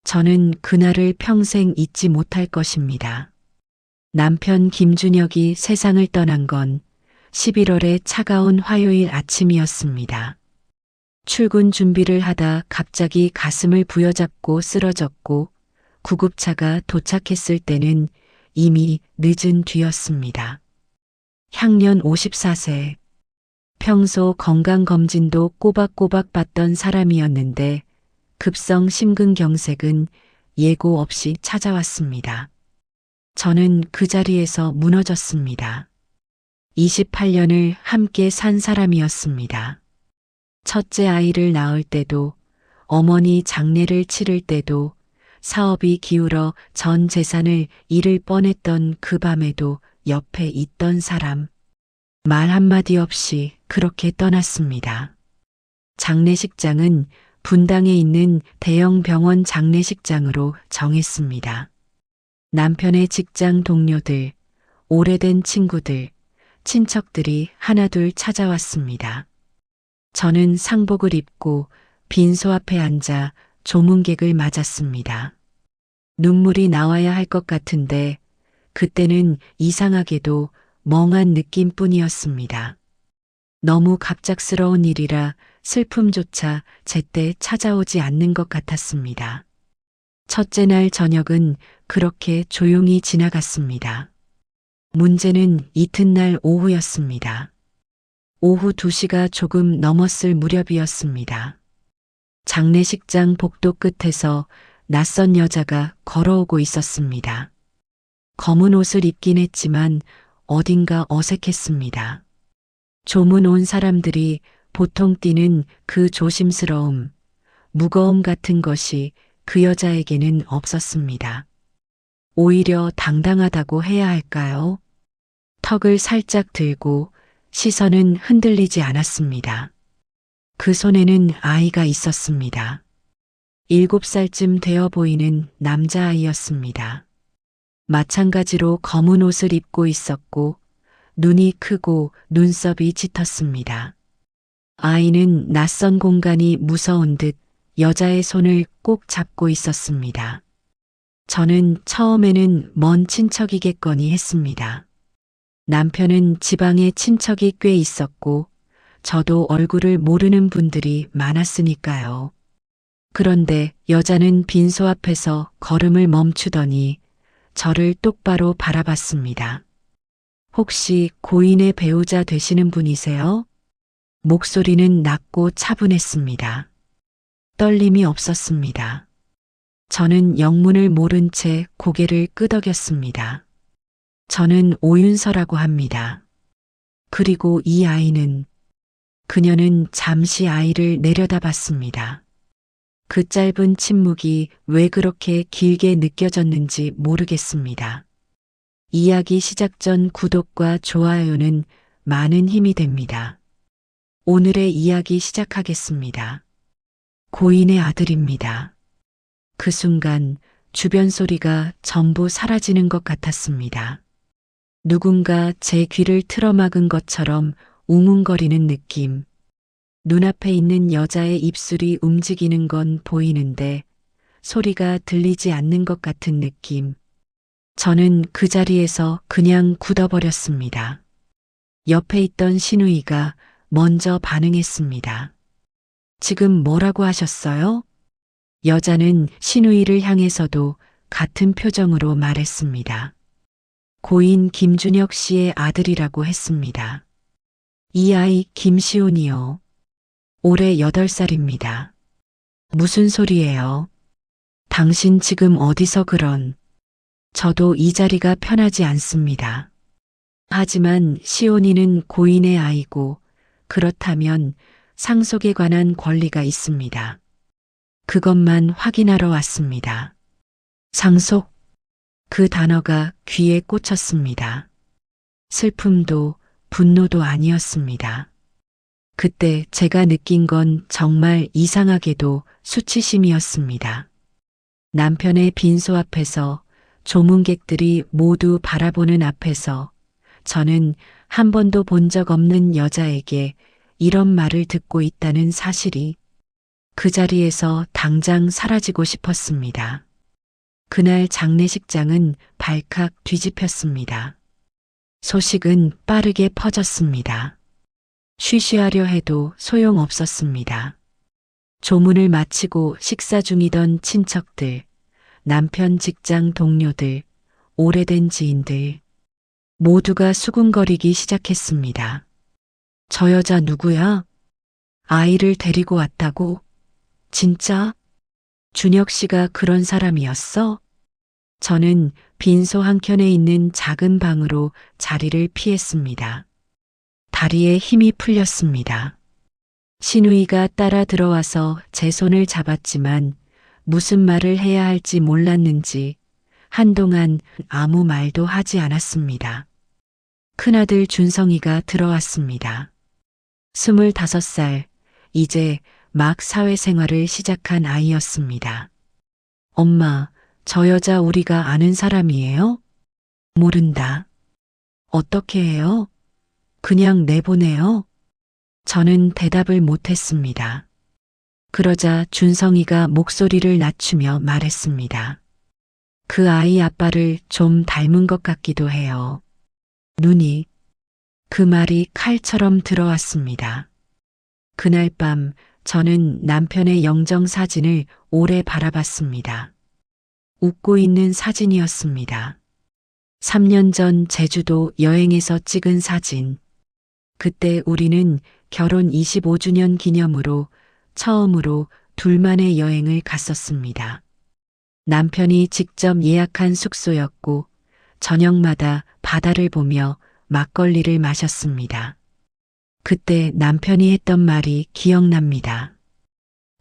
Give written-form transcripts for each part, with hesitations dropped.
저는 그날을 평생 잊지 못할 것입니다. 남편 김준혁이 세상을 떠난 건 11월의 차가운 화요일 아침이었습니다. 출근 준비를 하다 갑자기 가슴을 부여잡고 쓰러졌고 구급차가 도착했을 때는 이미 늦은 뒤였습니다. 향년 54세. 평소 건강검진도 꼬박꼬박 받던 사람이었는데 급성 심근경색은 예고 없이 찾아왔습니다. 저는 그 자리에서 무너졌습니다. 28년을 함께 산 사람이었습니다. 첫째 아이를 낳을 때도, 어머니 장례를 치를 때도, 사업이 기울어 전 재산을 잃을 뻔했던 그 밤에도 옆에 있던 사람. 말 한마디 없이 그렇게 떠났습니다. 장례식장은 분당에 있는 대형 병원 장례식장으로 정했습니다. 남편의 직장 동료들, 오래된 친구들, 친척들이 하나둘 찾아왔습니다. 저는 상복을 입고 빈소 앞에 앉아 조문객을 맞았습니다. 눈물이 나와야 할 것 같은데 그때는 이상하게도 멍한 느낌뿐이었습니다. 너무 갑작스러운 일이라 슬픔조차 제때 찾아오지 않는 것 같았습니다. 첫째 날 저녁은 그렇게 조용히 지나갔습니다. 문제는 이튿날 오후였습니다. 오후 2시가 조금 넘었을 무렵이었습니다. 장례식장 복도 끝에서 낯선 여자가 걸어오고 있었습니다. 검은 옷을 입긴 했지만 어딘가 어색했습니다. 조문 온 사람들이 보통 띠는 그 조심스러움, 무거움 같은 것이 그 여자에게는 없었습니다. 오히려 당당하다고 해야 할까요? 턱을 살짝 들고 시선은 흔들리지 않았습니다. 그 손에는 아이가 있었습니다. 7살쯤 되어 보이는 남자아이였습니다. 마찬가지로 검은 옷을 입고 있었고 눈이 크고 눈썹이 짙었습니다. 아이는 낯선 공간이 무서운 듯 여자의 손을 꼭 잡고 있었습니다. 저는 처음에는 먼 친척이겠거니 했습니다. 남편은 지방에 친척이 꽤 있었고 저도 얼굴을 모르는 분들이 많았으니까요. 그런데 여자는 빈소 앞에서 걸음을 멈추더니 저를 똑바로 바라봤습니다. 혹시 고인의 배우자 되시는 분이세요? 목소리는 낮고 차분했습니다. 떨림이 없었습니다. 저는 영문을 모른 채 고개를 끄덕였습니다. 저는 오윤서라고 합니다. 그리고 이 아이는, 그녀는 잠시 아이를 내려다봤습니다. 그 짧은 침묵이 왜 그렇게 길게 느껴졌는지 모르겠습니다. 이야기 시작 전 구독과 좋아요는 많은 힘이 됩니다. 오늘의 이야기 시작하겠습니다. 고인의 아들입니다. 그 순간 주변 소리가 전부 사라지는 것 같았습니다. 누군가 제 귀를 틀어막은 것처럼 웅웅거리는 느낌. 눈앞에 있는 여자의 입술이 움직이는 건 보이는데 소리가 들리지 않는 것 같은 느낌. 저는 그 자리에서 그냥 굳어버렸습니다. 옆에 있던 신우이가 먼저 반응했습니다. 지금 뭐라고 하셨어요? 여자는 신우이를 향해서도 같은 표정으로 말했습니다. 고인 김준혁 씨의 아들이라고 했습니다. 이 아이 김시온이요. 올해 8살입니다. 무슨 소리예요? 당신 지금 어디서 그런... 저도 이 자리가 편하지 않습니다. 하지만 시온이는 고인의 아이고 그렇다면 상속에 관한 권리가 있습니다. 그것만 확인하러 왔습니다. 상속? 그 단어가 귀에 꽂혔습니다. 슬픔도 분노도 아니었습니다. 그때 제가 느낀 건 정말 이상하게도 수치심이었습니다. 남편의 빈소 앞에서 조문객들이 모두 바라보는 앞에서 저는 한 번도 본 적 없는 여자에게 이런 말을 듣고 있다는 사실이 그 자리에서 당장 사라지고 싶었습니다. 그날 장례식장은 발칵 뒤집혔습니다. 소식은 빠르게 퍼졌습니다. 쉬쉬하려 해도 소용없었습니다. 조문을 마치고 식사 중이던 친척들, 남편 직장 동료들, 오래된 지인들, 모두가 수군거리기 시작했습니다. 저 여자 누구야? 아이를 데리고 왔다고? 진짜? 준혁 씨가 그런 사람이었어? 저는 빈소 한켠에 있는 작은 방으로 자리를 피했습니다. 다리에 힘이 풀렸습니다. 신우이가 따라 들어와서 제 손을 잡았지만 무슨 말을 해야 할지 몰랐는지 한동안 아무 말도 하지 않았습니다. 큰아들 준성이가 들어왔습니다. 25살, 이제 막 사회생활을 시작한 아이였습니다. 엄마, 저 여자 우리가 아는 사람이에요? 모른다. 어떻게 해요? 그냥 내보내요? 저는 대답을 못했습니다. 그러자 준성이가 목소리를 낮추며 말했습니다. 그 아이 아빠를 좀 닮은 것 같기도 해요. 눈이. 그 말이 칼처럼 들어왔습니다. 그날 밤 저는 남편의 영정 사진을 오래 바라봤습니다. 웃고 있는 사진이었습니다. 3년 전 제주도 여행에서 찍은 사진. 그때 우리는 결혼 25주년 기념으로 처음으로 둘만의 여행을 갔었습니다. 남편이 직접 예약한 숙소였고 저녁마다 바다를 보며 막걸리를 마셨습니다. 그때 남편이 했던 말이 기억납니다.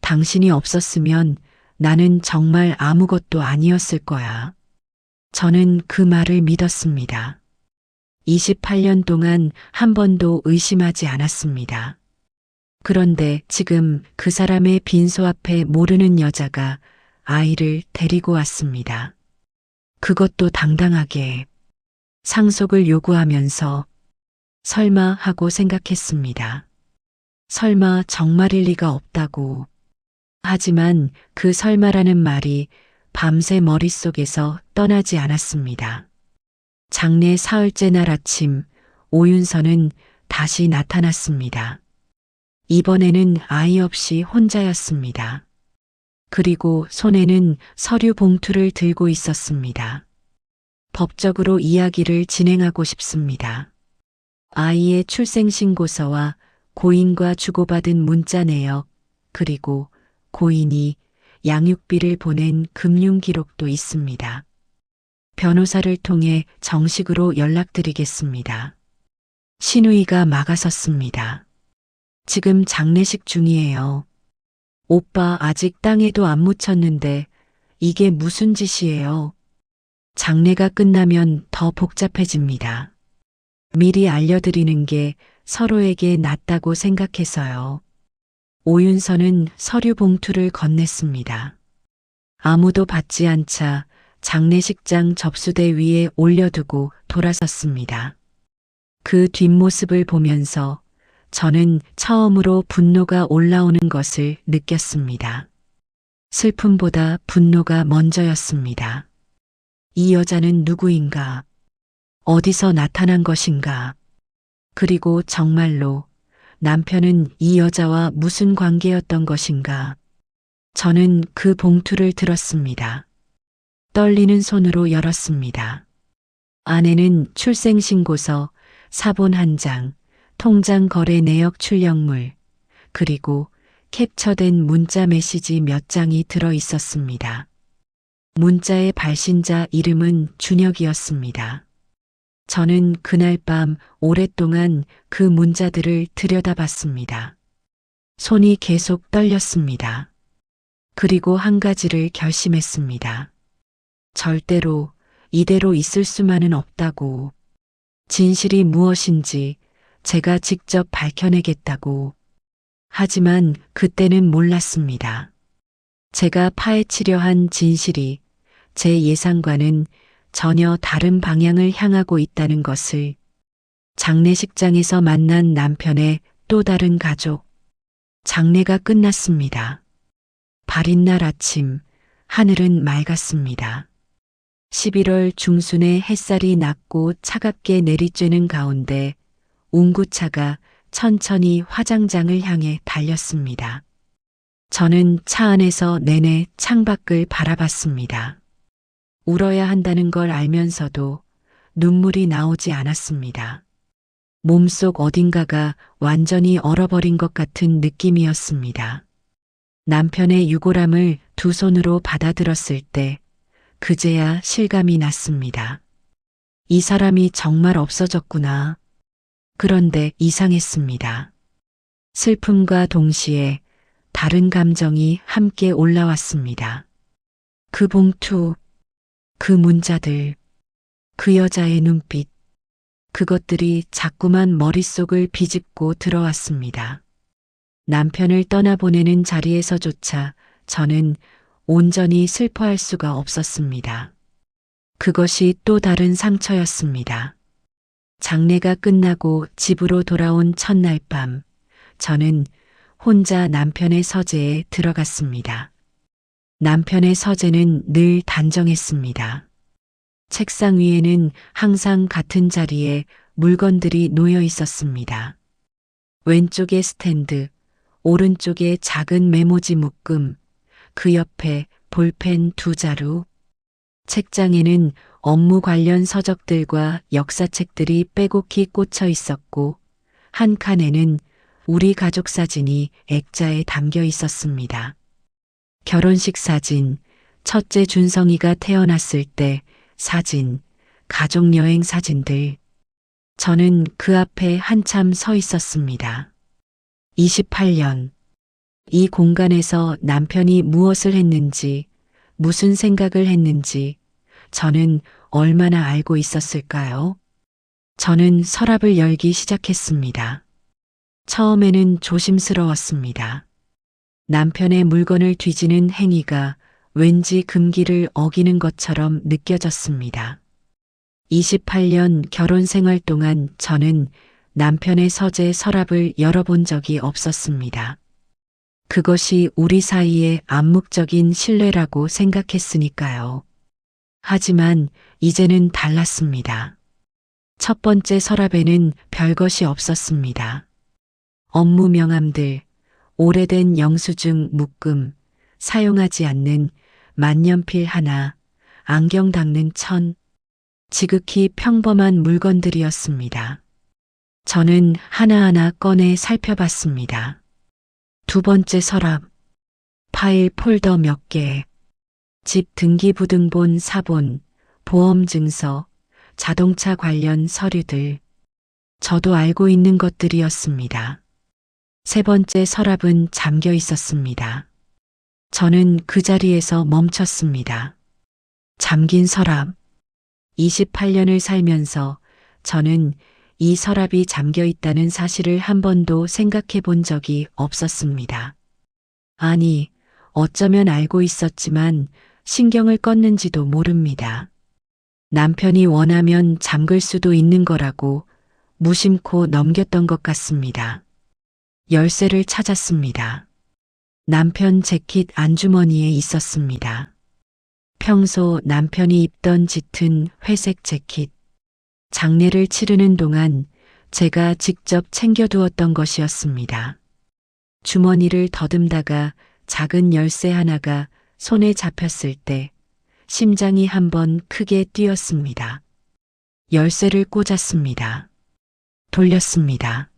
당신이 없었으면 나는 정말 아무것도 아니었을 거야. 저는 그 말을 믿었습니다. 28년 동안 한 번도 의심하지 않았습니다. 그런데 지금 그 사람의 빈소 앞에 모르는 여자가 아이를 데리고 왔습니다. 그것도 당당하게 상속을 요구하면서 설마 하고 생각했습니다. 설마 정말일 리가 없다고. 하지만 그 설마라는 말이 밤새 머릿속에서 떠나지 않았습니다. 장례 사흘째 날 아침 오윤서는 다시 나타났습니다. 이번에는 아이 없이 혼자였습니다. 그리고 손에는 서류 봉투를 들고 있었습니다. 법적으로 이야기를 진행하고 싶습니다. 아이의 출생신고서와 고인과 주고받은 문자 내역, 그리고 고인이 양육비를 보낸 금융기록도 있습니다. 변호사를 통해 정식으로 연락드리겠습니다. 신우이가 막아섰습니다. 지금 장례식 중이에요. 오빠 아직 땅에도 안 묻혔는데 이게 무슨 짓이에요? 장례가 끝나면 더 복잡해집니다. 미리 알려드리는 게 서로에게 낫다고 생각해서요. 오윤서는 서류 봉투를 건넸습니다. 아무도 받지 않자 장례식장 접수대 위에 올려두고 돌아섰습니다. 그 뒷모습을 보면서 저는 처음으로 분노가 올라오는 것을 느꼈습니다. 슬픔보다 분노가 먼저였습니다. 이 여자는 누구인가? 어디서 나타난 것인가? 그리고 정말로 남편은 이 여자와 무슨 관계였던 것인가? 저는 그 봉투를 들었습니다. 떨리는 손으로 열었습니다. 안에는 출생신고서, 사본 한 장, 통장 거래 내역 출력물, 그리고 캡처된 문자 메시지 몇 장이 들어 있었습니다. 문자의 발신자 이름은 준혁이었습니다. 저는 그날 밤 오랫동안 그 문자들을 들여다봤습니다. 손이 계속 떨렸습니다. 그리고 한 가지를 결심했습니다. 절대로 이대로 있을 수만은 없다고. 진실이 무엇인지 제가 직접 밝혀내겠다고. 하지만 그때는 몰랐습니다. 제가 파헤치려 한 진실이 제 예상과는 전혀 다른 방향을 향하고 있다는 것을. 장례식장에서 만난 남편의 또 다른 가족. 장례가 끝났습니다. 발인 날 아침, 하늘은 맑았습니다. 11월 중순에 햇살이 낮고 차갑게 내리쬐는 가운데 운구차가 천천히 화장장을 향해 달렸습니다. 저는 차 안에서 내내 창밖을 바라봤습니다. 울어야 한다는 걸 알면서도 눈물이 나오지 않았습니다. 몸속 어딘가가 완전히 얼어버린 것 같은 느낌이었습니다. 남편의 유골함을 두 손으로 받아들었을 때 그제야 실감이 났습니다. 이 사람이 정말 없어졌구나. 그런데 이상했습니다. 슬픔과 동시에 다른 감정이 함께 올라왔습니다. 그 봉투, 그 문자들, 그 여자의 눈빛, 그것들이 자꾸만 머릿속을 비집고 들어왔습니다. 남편을 떠나보내는 자리에서조차 저는 온전히 슬퍼할 수가 없었습니다. 그것이 또 다른 상처였습니다. 장례가 끝나고 집으로 돌아온 첫날 밤, 저는 혼자 남편의 서재에 들어갔습니다. 남편의 서재는 늘 단정했습니다. 책상 위에는 항상 같은 자리에 물건들이 놓여 있었습니다. 왼쪽에 스탠드, 오른쪽에 작은 메모지 묶음, 그 옆에 볼펜 두 자루. 책장에는 업무 관련 서적들과 역사책들이 빼곡히 꽂혀 있었고, 한 칸에는 우리 가족 사진이 액자에 담겨 있었습니다. 결혼식 사진, 첫째 준성이가 태어났을 때 사진, 가족여행 사진들. 저는 그 앞에 한참 서 있었습니다. 28년. 이 공간에서 남편이 무엇을 했는지, 무슨 생각을 했는지, 저는 얼마나 알고 있었을까요? 저는 서랍을 열기 시작했습니다. 처음에는 조심스러웠습니다. 남편의 물건을 뒤지는 행위가 왠지 금기를 어기는 것처럼 느껴졌습니다. 28년 결혼 생활 동안 저는 남편의 서재 서랍을 열어본 적이 없었습니다. 그것이 우리 사이의 암묵적인 신뢰라고 생각했으니까요. 하지만 이제는 달랐습니다. 첫 번째 서랍에는 별것이 없었습니다. 업무 명함들, 오래된 영수증 묶음, 사용하지 않는 만년필 하나, 안경 닦는 천, 지극히 평범한 물건들이었습니다. 저는 하나하나 꺼내 살펴봤습니다. 두 번째 서랍, 파일 폴더 몇 개, 집 등기부등본 사본, 보험증서, 자동차 관련 서류들, 저도 알고 있는 것들이었습니다. 세 번째 서랍은 잠겨 있었습니다. 저는 그 자리에서 멈췄습니다. 잠긴 서랍. 28년을 살면서 저는 이 서랍이 잠겨 있다는 사실을 한 번도 생각해 본 적이 없었습니다. 아니, 어쩌면 알고 있었지만 신경을 껐는지도 모릅니다. 남편이 원하면 잠글 수도 있는 거라고 무심코 넘겼던 것 같습니다. 열쇠를 찾았습니다. 남편 재킷 안주머니에 있었습니다. 평소 남편이 입던 짙은 회색 재킷. 장례를 치르는 동안 제가 직접 챙겨두었던 것이었습니다. 주머니를 더듬다가 작은 열쇠 하나가 손에 잡혔을 때 심장이 한번 크게 뛰었습니다. 열쇠를 꽂았습니다. 돌렸습니다.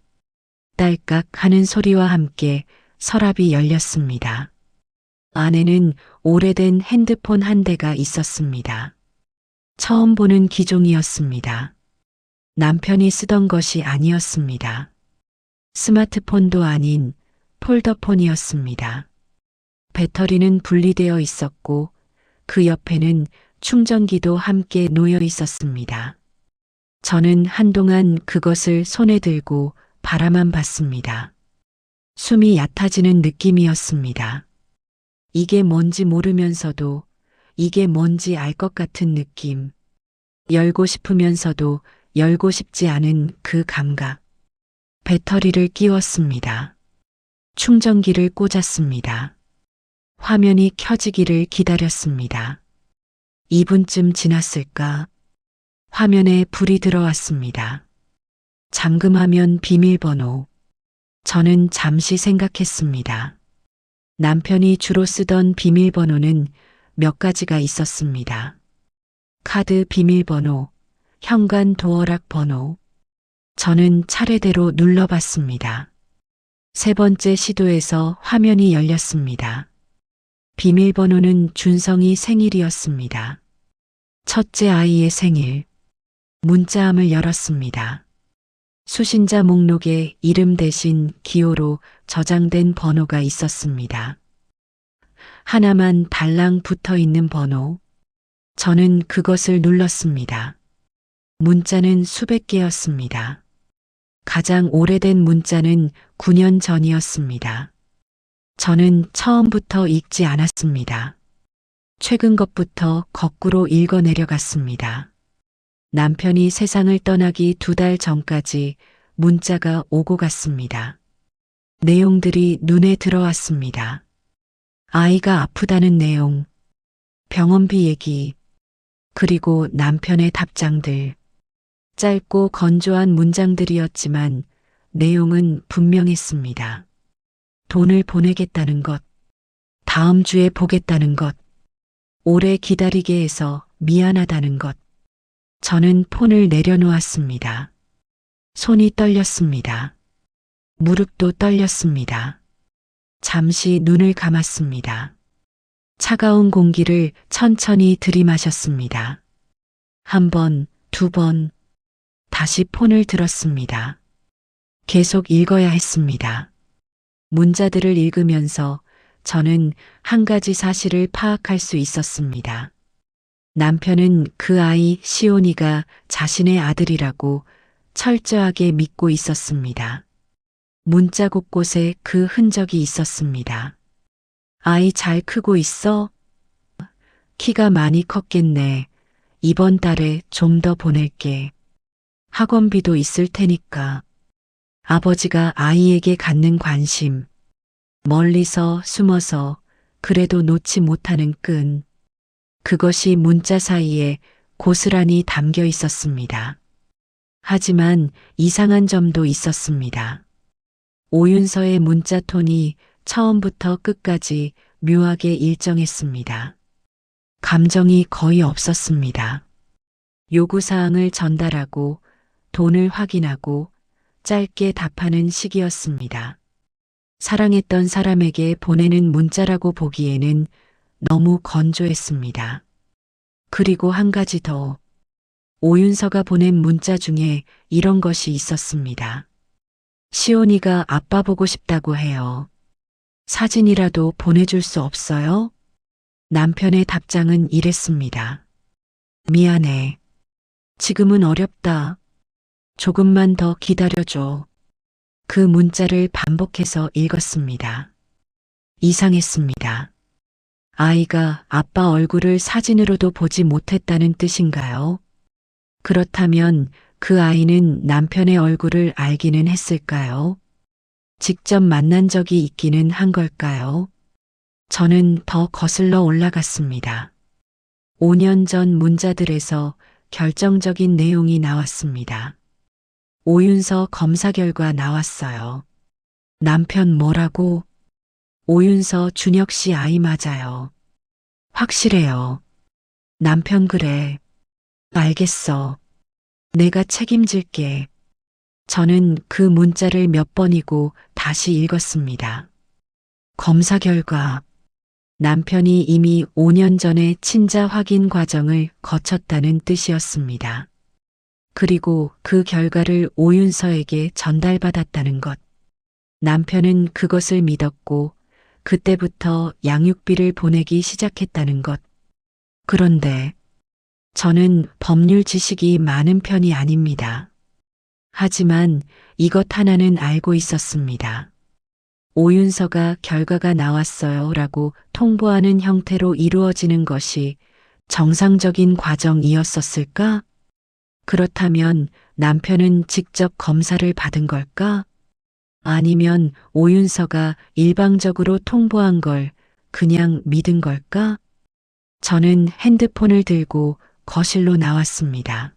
딸깍 하는 소리와 함께 서랍이 열렸습니다. 안에는 오래된 핸드폰 한 대가 있었습니다. 처음 보는 기종이었습니다. 남편이 쓰던 것이 아니었습니다. 스마트폰도 아닌 폴더폰이었습니다. 배터리는 분리되어 있었고 그 옆에는 충전기도 함께 놓여 있었습니다. 저는 한동안 그것을 손에 들고 바라만 봤습니다. 숨이 얕아지는 느낌이었습니다. 이게 뭔지 모르면서도 이게 뭔지 알 것 같은 느낌. 열고 싶으면서도 열고 싶지 않은 그 감각. 배터리를 끼웠습니다. 충전기를 꽂았습니다. 화면이 켜지기를 기다렸습니다. 2분쯤 지났을까? 화면에 불이 들어왔습니다. 잠금하면 비밀번호. 저는 잠시 생각했습니다. 남편이 주로 쓰던 비밀번호는 몇 가지가 있었습니다. 카드 비밀번호, 현관 도어락 번호. 저는 차례대로 눌러봤습니다. 세 번째 시도에서 화면이 열렸습니다. 비밀번호는 준성이 생일이었습니다. 첫째 아이의 생일. 문자함을 열었습니다. 수신자 목록에 이름 대신 기호로 저장된 번호가 있었습니다. 하나만 달랑 붙어 있는 번호. 저는 그것을 눌렀습니다. 문자는 수백 개였습니다. 가장 오래된 문자는 9년 전이었습니다. 저는 처음부터 읽지 않았습니다. 최근 것부터 거꾸로 읽어 내려갔습니다. 남편이 세상을 떠나기 2달 전까지 문자가 오고 갔습니다. 내용들이 눈에 들어왔습니다. 아이가 아프다는 내용, 병원비 얘기, 그리고 남편의 답장들. 짧고 건조한 문장들이었지만 내용은 분명했습니다. 돈을 보내겠다는 것, 다음 주에 보겠다는 것, 오래 기다리게 해서 미안하다는 것. 저는 폰을 내려놓았습니다. 손이 떨렸습니다. 무릎도 떨렸습니다. 잠시 눈을 감았습니다. 차가운 공기를 천천히 들이마셨습니다. 1번, 2번, 다시 폰을 들었습니다. 계속 읽어야 했습니다. 문자들을 읽으면서 저는 한 가지 사실을 파악할 수 있었습니다. 남편은 그 아이 시온이가 자신의 아들이라고 철저하게 믿고 있었습니다. 문자 곳곳에 그 흔적이 있었습니다. 아이 잘 크고 있어? 키가 많이 컸겠네. 이번 달에 좀 더 보낼게. 학원비도 있을 테니까. 아버지가 아이에게 갖는 관심. 멀리서 숨어서 그래도 놓지 못하는 끈. 그것이 문자 사이에 고스란히 담겨 있었습니다. 하지만 이상한 점도 있었습니다. 오윤서의 문자 톤이 처음부터 끝까지 묘하게 일정했습니다. 감정이 거의 없었습니다. 요구사항을 전달하고 돈을 확인하고 짧게 답하는 식이었습니다. 사랑했던 사람에게 보내는 문자라고 보기에는 너무 건조했습니다. 그리고 한 가지 더. 오윤서가 보낸 문자 중에 이런 것이 있었습니다. 시온이가 아빠 보고 싶다고 해요. 사진이라도 보내줄 수 없어요? 남편의 답장은 이랬습니다. 미안해. 지금은 어렵다. 조금만 더 기다려줘. 그 문자를 반복해서 읽었습니다. 이상했습니다. 아이가 아빠 얼굴을 사진으로도 보지 못했다는 뜻인가요? 그렇다면 그 아이는 남편의 얼굴을 알기는 했을까요? 직접 만난 적이 있기는 한 걸까요? 저는 더 거슬러 올라갔습니다. 5년 전 문자들에서 결정적인 내용이 나왔습니다. 오윤서 검사 결과 나왔어요. 남편 뭐라고? 오윤서 준혁 씨 아이 맞아요. 확실해요. 남편 그래. 알겠어. 내가 책임질게. 저는 그 문자를 몇 번이고 다시 읽었습니다. 검사 결과. 남편이 이미 5년 전에 친자 확인 과정을 거쳤다는 뜻이었습니다. 그리고 그 결과를 오윤서에게 전달받았다는 것. 남편은 그것을 믿었고 그때부터 양육비를 보내기 시작했다는 것. 그런데 저는 법률 지식이 많은 편이 아닙니다. 하지만 이것 하나는 알고 있었습니다. 오윤서가 결과가 나왔어요 라고 통보하는 형태로 이루어지는 것이 정상적인 과정이었었을까? 그렇다면 남편은 직접 검사를 받은 걸까? 아니면 오윤서가 일방적으로 통보한 걸 그냥 믿은 걸까? 저는 핸드폰을 들고 거실로 나왔습니다.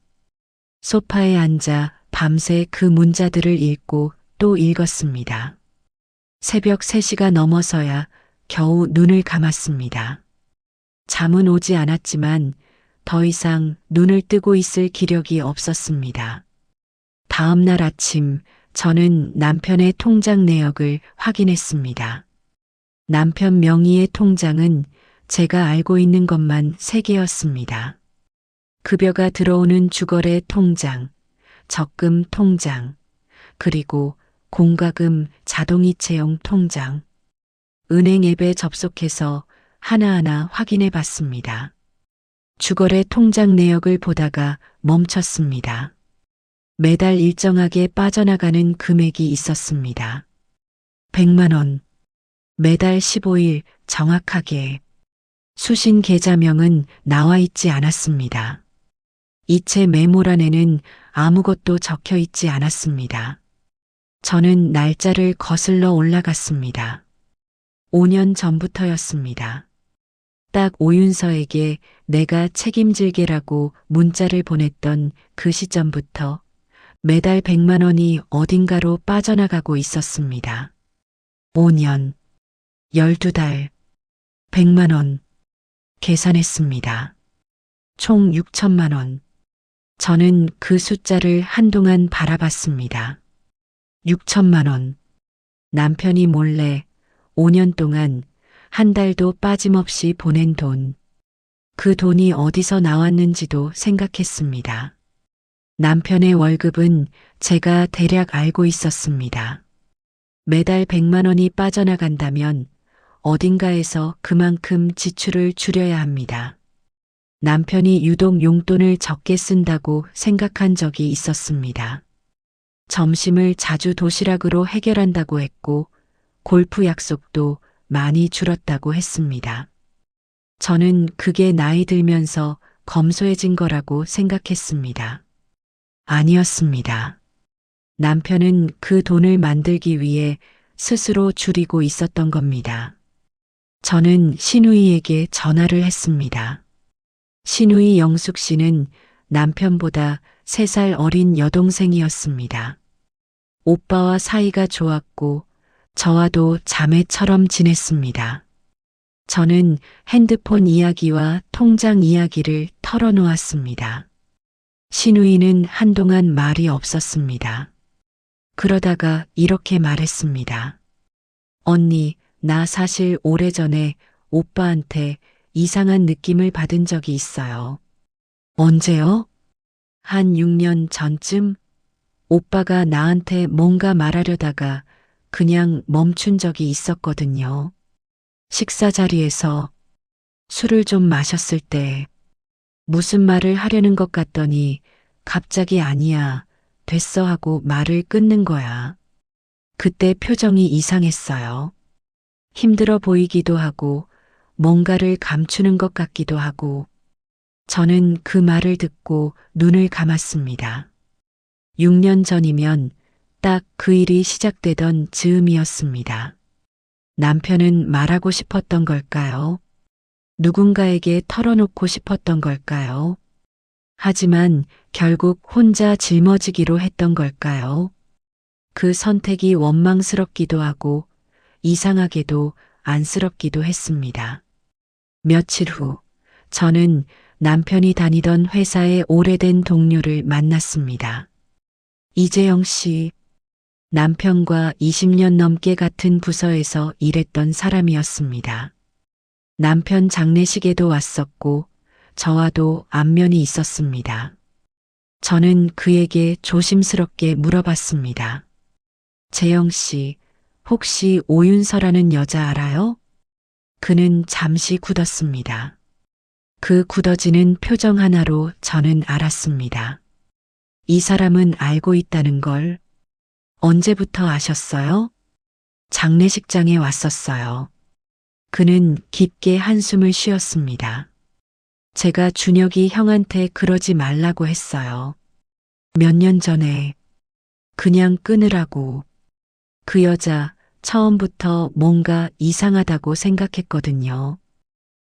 소파에 앉아 밤새 그 문자들을 읽고 또 읽었습니다. 새벽 3시가 넘어서야 겨우 눈을 감았습니다. 잠은 오지 않았지만 더 이상 눈을 뜨고 있을 기력이 없었습니다. 다음 날 아침 저는 남편의 통장 내역을 확인했습니다. 남편 명의의 통장은 제가 알고 있는 것만 3개였습니다. 급여가 들어오는 주거래 통장, 적금 통장, 그리고 공과금 자동이체용 통장. 은행 앱에 접속해서 하나하나 확인해 봤습니다. 주거래 통장 내역을 보다가 멈췄습니다. 매달 일정하게 빠져나가는 금액이 있었습니다. 100만 원. 매달 15일 정확하게. 수신 계좌명은 나와 있지 않았습니다. 이체 메모란에는 아무것도 적혀 있지 않았습니다. 저는 날짜를 거슬러 올라갔습니다. 5년 전부터였습니다. 딱 오윤서에게 내가 책임질게라고 문자를 보냈던 그 시점부터 매달 100만 원이 어딘가로 빠져나가고 있었습니다. 5년, 12달, 100만 원. 계산했습니다. 총 6천만 원. 저는 그 숫자를 한동안 바라봤습니다. 6천만 원. 남편이 몰래 5년 동안 한 달도 빠짐없이 보낸 돈. 그 돈이 어디서 나왔는지도 생각했습니다. 남편의 월급은 제가 대략 알고 있었습니다. 매달 100만 원이 빠져나간다면 어딘가에서 그만큼 지출을 줄여야 합니다. 남편이 유독 용돈을 적게 쓴다고 생각한 적이 있었습니다. 점심을 자주 도시락으로 해결한다고 했고 골프 약속도 많이 줄었다고 했습니다. 저는 그게 나이 들면서 검소해진 거라고 생각했습니다. 아니었습니다. 남편은 그 돈을 만들기 위해 스스로 줄이고 있었던 겁니다. 저는 신우이에게 전화를 했습니다. 신우이 영숙 씨는 남편보다 3살 어린 여동생이었습니다. 오빠와 사이가 좋았고 저와도 자매처럼 지냈습니다. 저는 핸드폰 이야기와 통장 이야기를 털어놓았습니다. 신우이는 한동안 말이 없었습니다. 그러다가 이렇게 말했습니다. 언니, 나 사실 오래전에 오빠한테 이상한 느낌을 받은 적이 있어요. 언제요? 한 6년 전쯤 오빠가 나한테 뭔가 말하려다가 그냥 멈춘 적이 있었거든요. 식사 자리에서 술을 좀 마셨을 때 무슨 말을 하려는 것 같더니 갑자기 아니야, 됐어 하고 말을 끊는 거야. 그때 표정이 이상했어요. 힘들어 보이기도 하고 뭔가를 감추는 것 같기도 하고 저는 그 말을 듣고 눈을 감았습니다. 6년 전이면 딱 그 일이 시작되던 즈음이었습니다. 남편은 말하고 싶었던 걸까요? 누군가에게 털어놓고 싶었던 걸까요? 하지만 결국 혼자 짊어지기로 했던 걸까요? 그 선택이 원망스럽기도 하고 이상하게도 안쓰럽기도 했습니다. 며칠 후 저는 남편이 다니던 회사의 오래된 동료를 만났습니다. 이재영 씨, 남편과 20년 넘게 같은 부서에서 일했던 사람이었습니다. 남편 장례식에도 왔었고 저와도 안면이 있었습니다. 저는 그에게 조심스럽게 물어봤습니다. 재영 씨, 혹시 오윤서라는 여자 알아요? 그는 잠시 굳었습니다. 그 굳어지는 표정 하나로 저는 알았습니다. 이 사람은 알고 있다는 걸. 언제부터 아셨어요? 장례식장에 왔었어요. 그는 깊게 한숨을 쉬었습니다. 제가 준혁이 형한테 그러지 말라고 했어요. 몇 년 전에 그냥 끊으라고. 그 여자 처음부터 뭔가 이상하다고 생각했거든요.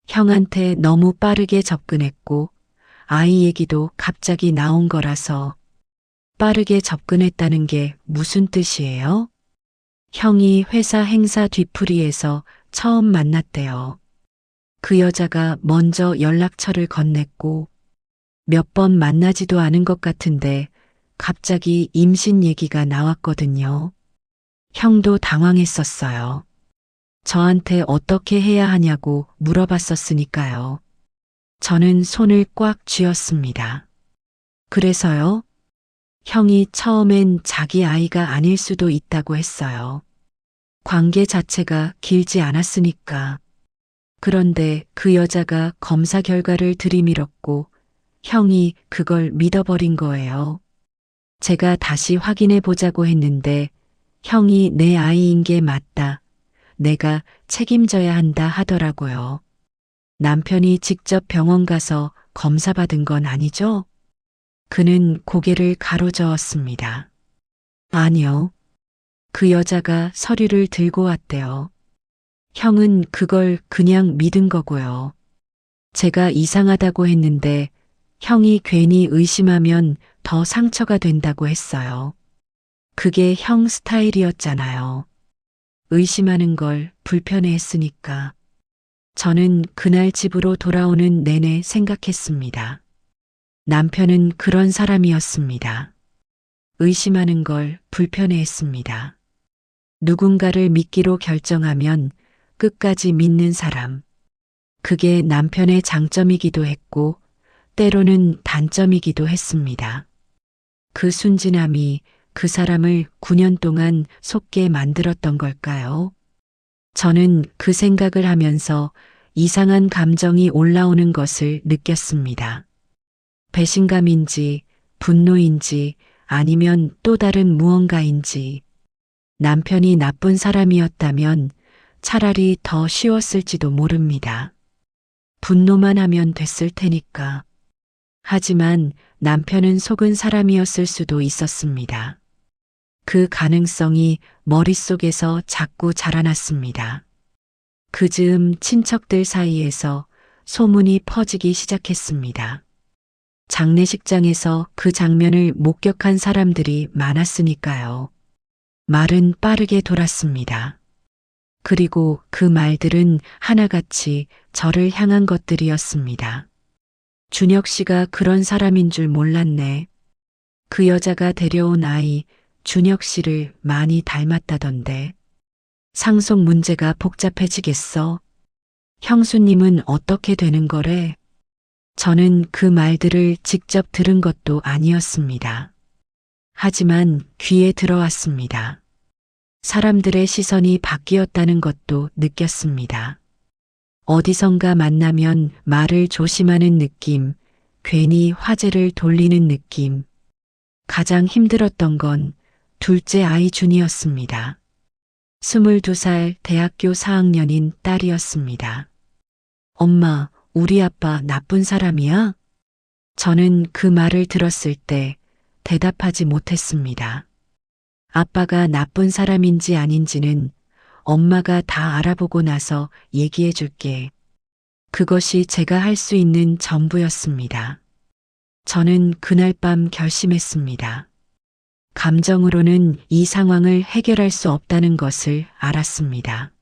형한테 너무 빠르게 접근했고 아이 얘기도 갑자기 나온 거라서 빠르게 접근했다는 게 무슨 뜻이에요? 형이 회사 행사 뒤풀이에서 처음 만났대요. 그 여자가 먼저 연락처를 건넸고 몇 번 만나지도 않은 것 같은데 갑자기 임신 얘기가 나왔거든요. 형도 당황했었어요. 저한테 어떻게 해야 하냐고 물어봤었으니까요. 저는 손을 꽉 쥐었습니다. 그래서요? 형이 처음엔 자기 아이가 아닐 수도 있다고 했어요. 관계 자체가 길지 않았으니까. 그런데 그 여자가 검사 결과를 들이밀었고 형이 그걸 믿어버린 거예요. 제가 다시 확인해 보자고 했는데 형이 내 아이인 게 맞다. 내가 책임져야 한다 하더라고요. 남편이 직접 병원 가서 검사 받은 건 아니죠? 그는 고개를 가로저었습니다. 아니요. 그 여자가 서류를 들고 왔대요. 형은 그걸 그냥 믿은 거고요. 제가 이상하다고 했는데 형이 괜히 의심하면 더 상처가 된다고 했어요. 그게 형 스타일이었잖아요. 의심하는 걸 불편해했으니까. 저는 그날 집으로 돌아오는 내내 생각했습니다. 남편은 그런 사람이었습니다. 의심하는 걸 불편해했습니다. 누군가를 믿기로 결정하면 끝까지 믿는 사람. 그게 남편의 장점이기도 했고 때로는 단점이기도 했습니다. 그 순진함이 그 사람을 9년 동안 속게 만들었던 걸까요? 저는 그 생각을 하면서 이상한 감정이 올라오는 것을 느꼈습니다. 배신감인지 분노인지 아니면 또 다른 무언가인지. 남편이 나쁜 사람이었다면 차라리 더 쉬웠을지도 모릅니다. 분노만 하면 됐을 테니까. 하지만 남편은 속은 사람이었을 수도 있었습니다. 그 가능성이 머릿속에서 자꾸 자라났습니다. 그 즈음 친척들 사이에서 소문이 퍼지기 시작했습니다. 장례식장에서 그 장면을 목격한 사람들이 많았으니까요. 말은 빠르게 돌았습니다. 그리고 그 말들은 하나같이 저를 향한 것들이었습니다. 준혁 씨가 그런 사람인 줄 몰랐네. 그 여자가 데려온 아이 준혁 씨를 많이 닮았다던데. 상속 문제가 복잡해지겠어. 형수님은 어떻게 되는 거래? 저는 그 말들을 직접 들은 것도 아니었습니다. 하지만 귀에 들어왔습니다. 사람들의 시선이 바뀌었다는 것도 느꼈습니다. 어디선가 만나면 말을 조심하는 느낌, 괜히 화제를 돌리는 느낌. 가장 힘들었던 건 둘째 아이 준이었습니다. 22살 대학교 4학년인 딸이었습니다. 엄마, 우리 아빠 나쁜 사람이야? 저는 그 말을 들었을 때 대답하지 못했습니다. 아빠가 나쁜 사람인지 아닌지는 엄마가 다 알아보고 나서 얘기해 줄게. 그것이 제가 할 수 있는 전부였습니다. 저는 그날 밤 결심했습니다. 감정으로는 이 상황을 해결할 수 없다는 것을 알았습니다.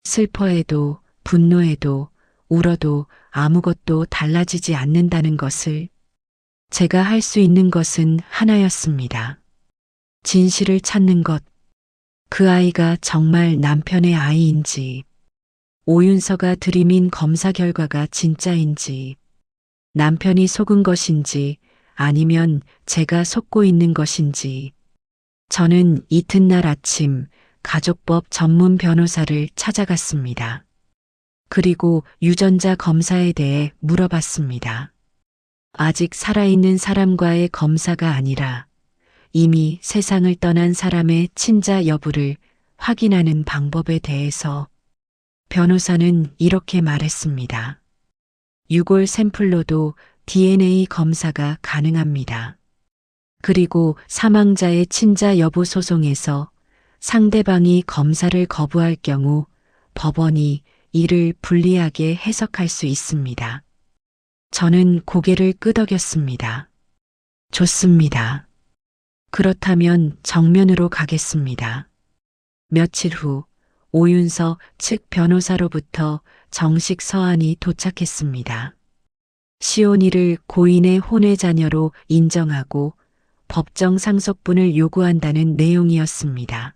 슬퍼해도 분노해도 울어도 아무것도 달라지지 않는다는 것을. 제가 할 수 있는 것은 하나였습니다. 진실을 찾는 것. 그 아이가 정말 남편의 아이인지, 오윤서가 들이민 검사 결과가 진짜인지, 남편이 속은 것인지 아니면 제가 속고 있는 것인지. 저는 이튿날 아침 가족법 전문 변호사를 찾아갔습니다. 그리고 유전자 검사에 대해 물어봤습니다. 아직 살아있는 사람과의 검사가 아니라 이미 세상을 떠난 사람의 친자 여부를 확인하는 방법에 대해서. 변호사는 이렇게 말했습니다. 유골 샘플로도 DNA 검사가 가능합니다. 그리고 사망자의 친자 여부 소송에서 상대방이 검사를 거부할 경우 법원이 이를 불리하게 해석할 수 있습니다. 저는 고개를 끄덕였습니다. 좋습니다. 그렇다면 정면으로 가겠습니다. 며칠 후 오윤서 측 변호사로부터 정식 서한이 도착했습니다. 시온이를 고인의 혼외 자녀로 인정하고 법정 상속분을 요구한다는 내용이었습니다.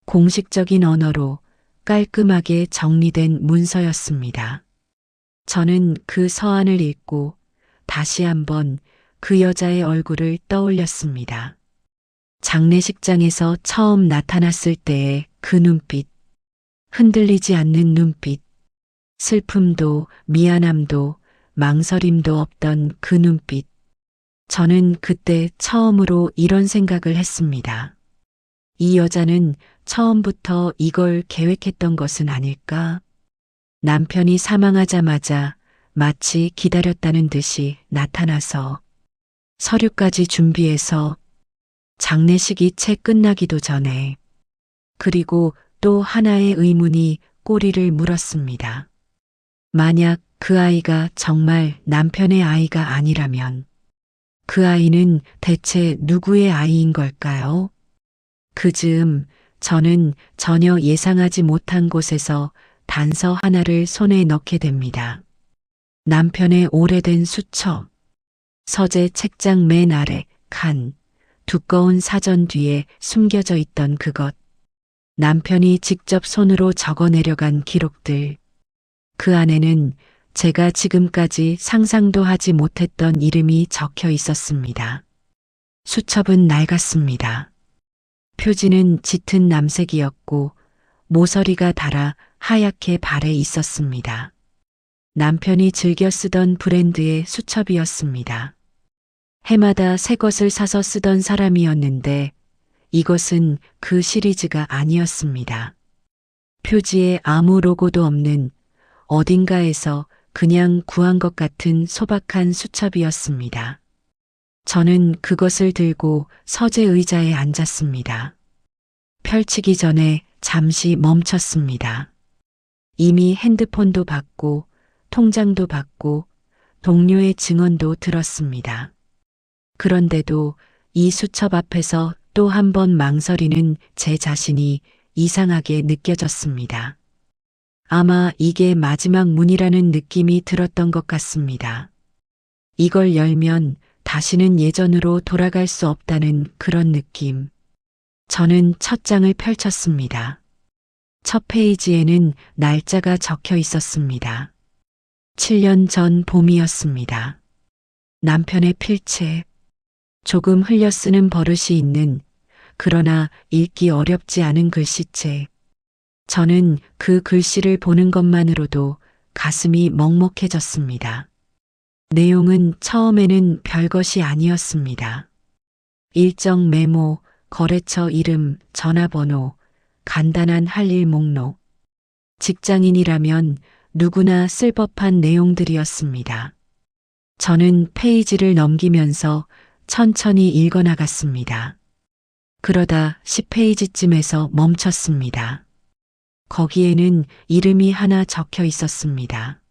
공식적인 언어로 깔끔하게 정리된 문서였습니다. 저는 그 서한을 읽고 다시 한번 그 여자의 얼굴을 떠올렸습니다. 장례식장에서 처음 나타났을 때의 그 눈빛, 흔들리지 않는 눈빛, 슬픔도 미안함도 망설임도 없던 그 눈빛. 저는 그때 처음으로 이런 생각을 했습니다. 이 여자는 처음부터 이걸 계획했던 것은 아닐까? 남편이 사망하자마자 마치 기다렸다는 듯이 나타나서 서류까지 준비해서 장례식이 채 끝나기도 전에 그리고 또 하나의 의문이 꼬리를 물었습니다. 만약 그 아이가 정말 남편의 아이가 아니라면 그 아이는 대체 누구의 아이인 걸까요? 그 즈음 저는 전혀 예상하지 못한 곳에서 단서 하나를 손에 넣게 됩니다. 남편의 오래된 수첩, 서재 책장 맨 아래 칸, 두꺼운 사전 뒤에 숨겨져 있던 그것, 남편이 직접 손으로 적어내려간 기록들, 그 안에는 제가 지금까지 상상도 하지 못했던 이름이 적혀 있었습니다. 수첩은 낡았습니다. 표지는 짙은 남색이었고 모서리가 닳아 하얗게 발에 있었습니다. 남편이 즐겨 쓰던 브랜드의 수첩이었습니다. 해마다 새 것을 사서 쓰던 사람이었는데 이것은 그 시리즈가 아니었습니다. 표지에 아무 로고도 없는 어딘가에서 그냥 구한 것 같은 소박한 수첩이었습니다. 저는 그것을 들고 서재 의자에 앉았습니다. 펼치기 전에 잠시 멈췄습니다. 이미 핸드폰도 받고 통장도 받고 동료의 증언도 들었습니다. 그런데도 이 수첩 앞에서 또 한 번 망설이는 제 자신이 이상하게 느껴졌습니다. 아마 이게 마지막 문이라는 느낌이 들었던 것 같습니다. 이걸 열면 다시는 예전으로 돌아갈 수 없다는 그런 느낌. 저는 첫 장을 펼쳤습니다. 첫 페이지에는 날짜가 적혀 있었습니다. 7년 전 봄이었습니다. 남편의 필체. 조금 흘려 쓰는 버릇이 있는 그러나 읽기 어렵지 않은 글씨체. 저는 그 글씨를 보는 것만으로도 가슴이 먹먹해졌습니다. 내용은 처음에는 별것이 아니었습니다. 일정 메모, 거래처 이름, 전화번호, 간단한 할 일 목록. 직장인이라면 누구나 쓸 법한 내용들이었습니다. 저는 페이지를 넘기면서 천천히 읽어나갔습니다. 그러다 10페이지쯤에서 멈췄습니다. 거기에는 이름이 하나 적혀 있었습니다.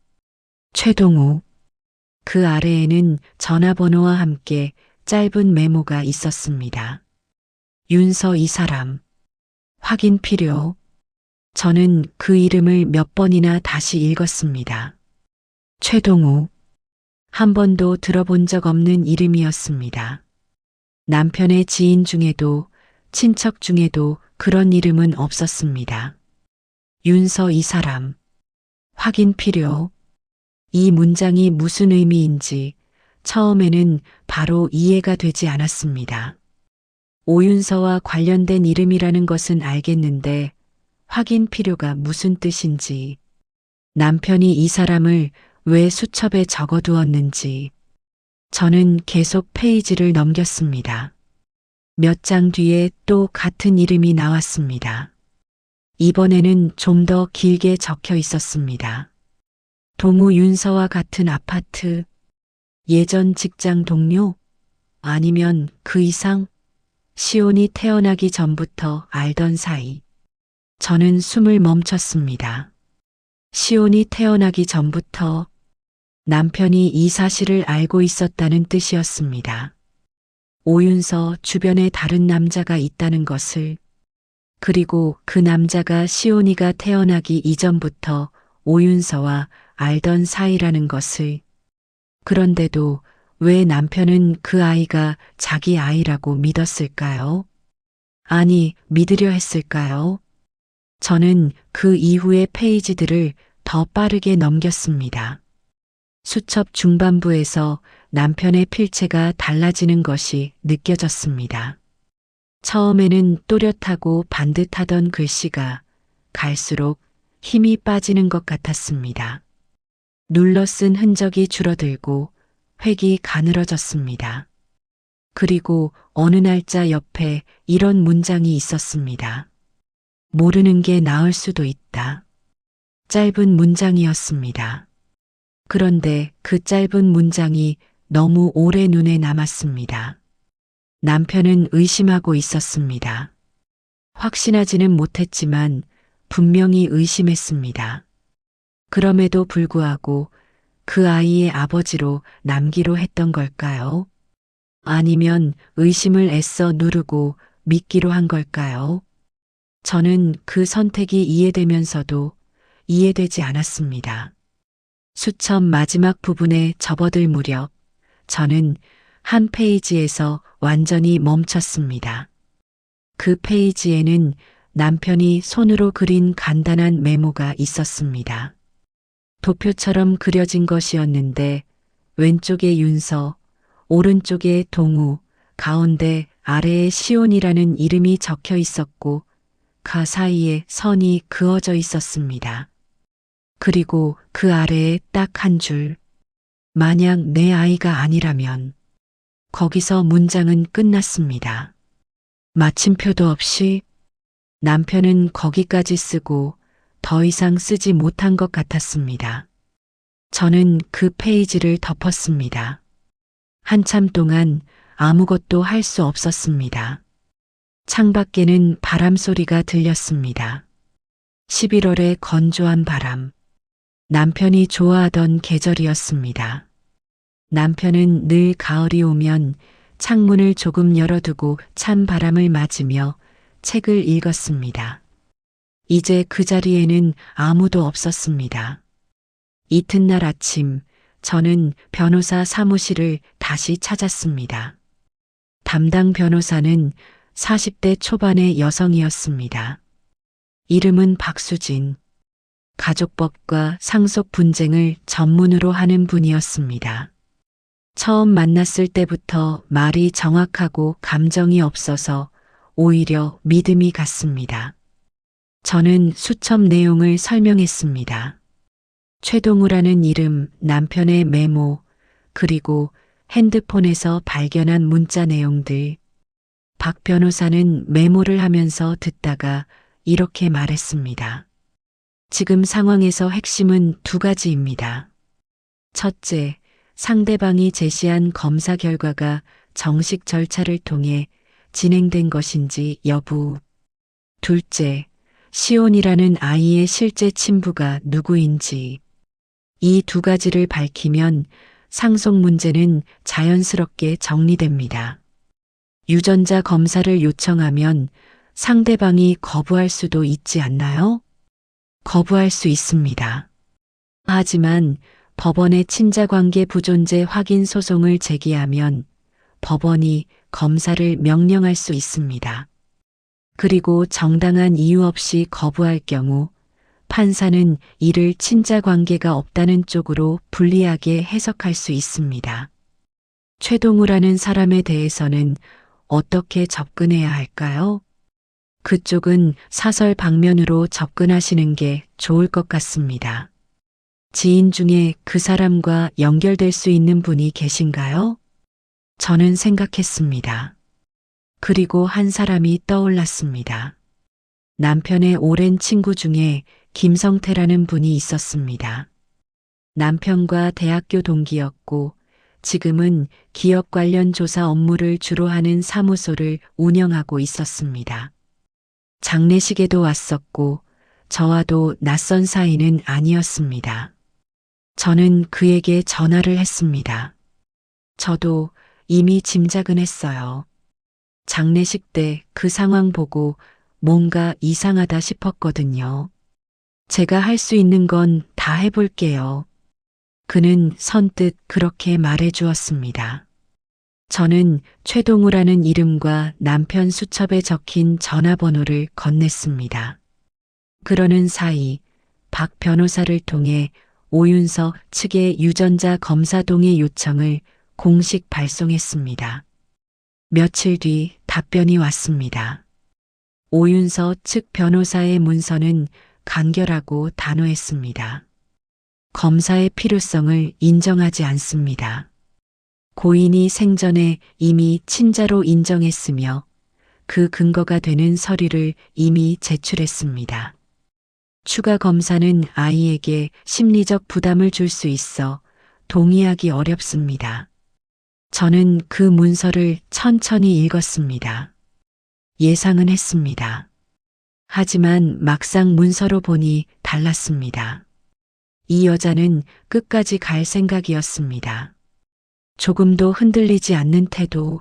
최동우. 그 아래에는 전화번호와 함께 짧은 메모가 있었습니다. 윤서 이 사람. 확인 필요. 저는 그 이름을 몇 번이나 다시 읽었습니다. 최동우. 한 번도 들어본 적 없는 이름이었습니다. 남편의 지인 중에도 친척 중에도 그런 이름은 없었습니다. 윤서 이 사람. 확인 필요. 이 문장이 무슨 의미인지 처음에는 바로 이해가 되지 않았습니다. 오윤서와 관련된 이름이라는 것은 알겠는데 확인 필요가 무슨 뜻인지, 남편이 이 사람을 왜 수첩에 적어두었는지. 저는 계속 페이지를 넘겼습니다. 몇 장 뒤에 또 같은 이름이 나왔습니다. 이번에는 좀 더 길게 적혀 있었습니다. 동우 윤서와 같은 아파트, 예전 직장 동료, 아니면 그 이상, 시온이 태어나기 전부터 알던 사이. 저는 숨을 멈췄습니다. 시온이 태어나기 전부터 남편이 이 사실을 알고 있었다는 뜻이었습니다. 오윤서 주변에 다른 남자가 있다는 것을, 그리고 그 남자가 시온이가 태어나기 이전부터 오윤서와 알던 사이라는 것을. 그런데도 왜 남편은 그 아이가 자기 아이라고 믿었을까요? 아니, 믿으려 했을까요? 저는 그 이후의 페이지들을 더 빠르게 넘겼습니다. 수첩 중반부에서 남편의 필체가 달라지는 것이 느껴졌습니다. 처음에는 또렷하고 반듯하던 글씨가 갈수록 힘이 빠지는 것 같았습니다. 눌러 쓴 흔적이 줄어들고 획이 가늘어졌습니다. 그리고 어느 날짜 옆에 이런 문장이 있었습니다. 모르는 게 나을 수도 있다. 짧은 문장이었습니다. 그런데 그 짧은 문장이 너무 오래 눈에 남았습니다. 남편은 의심하고 있었습니다. 확신하지는 못했지만 분명히 의심했습니다. 그럼에도 불구하고 그 아이의 아버지로 남기로 했던 걸까요? 아니면 의심을 애써 누르고 믿기로 한 걸까요? 저는 그 선택이 이해되면서도 이해되지 않았습니다. 수첩 마지막 부분에 접어들 무렵 저는 한 페이지에서 완전히 멈췄습니다. 그 페이지에는 남편이 손으로 그린 간단한 메모가 있었습니다. 도표처럼 그려진 것이었는데 왼쪽에 윤서, 오른쪽에 동우, 가운데 아래에 시온이라는 이름이 적혀 있었고 그 사이에 선이 그어져 있었습니다. 그리고 그 아래에 딱 한 줄. 만약 내 아이가 아니라면. 거기서 문장은 끝났습니다. 마침표도 없이 남편은 거기까지 쓰고 더 이상 쓰지 못한 것 같았습니다. 저는 그 페이지를 덮었습니다. 한참 동안 아무것도 할 수 없었습니다. 창밖에는 바람 소리가 들렸습니다. 11월의 건조한 바람. 남편이 좋아하던 계절이었습니다. 남편은 늘 가을이 오면 창문을 조금 열어두고 찬 바람을 맞으며 책을 읽었습니다. 이제 그 자리에는 아무도 없었습니다. 이튿날 아침 저는 변호사 사무실을 다시 찾았습니다. 담당 변호사는 40대 초반의 여성이었습니다. 이름은 박수진. 가족법과 상속 분쟁을 전문으로 하는 분이었습니다. 처음 만났을 때부터 말이 정확하고 감정이 없어서 오히려 믿음이 갔습니다. 저는 수첩 내용을 설명했습니다. 최동우라는 이름, 남편의 메모, 그리고 핸드폰에서 발견한 문자 내용들. 박 변호사는 메모를 하면서 듣다가 이렇게 말했습니다. 지금 상황에서 핵심은 두 가지입니다. 첫째, 상대방이 제시한 검사 결과가 정식 절차를 통해 진행된 것인지 여부. 둘째, 시온이라는 아이의 실제 친부가 누구인지. 이 두 가지를 밝히면 상속 문제는 자연스럽게 정리됩니다. 유전자 검사를 요청하면 상대방이 거부할 수도 있지 않나요? 거부할 수 있습니다. 하지만 법원에 친자관계 부존재 확인 소송을 제기하면 법원이 검사를 명령할 수 있습니다. 그리고 정당한 이유 없이 거부할 경우 판사는 이를 친자관계가 없다는 쪽으로 불리하게 해석할 수 있습니다. 최동우라는 사람에 대해서는 어떻게 접근해야 할까요? 그쪽은 사설 방면으로 접근하시는 게 좋을 것 같습니다. 지인 중에 그 사람과 연결될 수 있는 분이 계신가요? 저는 생각했습니다. 그리고 한 사람이 떠올랐습니다. 남편의 오랜 친구 중에 김성태라는 분이 있었습니다. 남편과 대학교 동기였고 지금은 기업 관련 조사 업무를 주로 하는 사무소를 운영하고 있었습니다. 장례식에도 왔었고 저와도 낯선 사이는 아니었습니다. 저는 그에게 전화를 했습니다. 저도 이미 짐작은 했어요. 장례식 때 그 상황 보고 뭔가 이상하다 싶었거든요. 제가 할 수 있는 건 다 해볼게요. 그는 선뜻 그렇게 말해 주었습니다. 저는 최동우라는 이름과 남편 수첩에 적힌 전화번호를 건넸습니다. 그러는 사이 박 변호사를 통해 오윤석 측의 유전자 검사 동의 요청을 공식 발송했습니다. 며칠 뒤 답변이 왔습니다. 오윤석 측 변호사의 문서는 간결하고 단호했습니다. 검사의 필요성을 인정하지 않습니다. 고인이 생전에 이미 친자로 인정했으며 그 근거가 되는 서류를 이미 제출했습니다. 추가 검사는 아이에게 심리적 부담을 줄 수 있어 동의하기 어렵습니다. 저는 그 문서를 천천히 읽었습니다. 예상은 했습니다. 하지만 막상 문서로 보니 달랐습니다. 이 여자는 끝까지 갈 생각이었습니다. 조금도 흔들리지 않는 태도,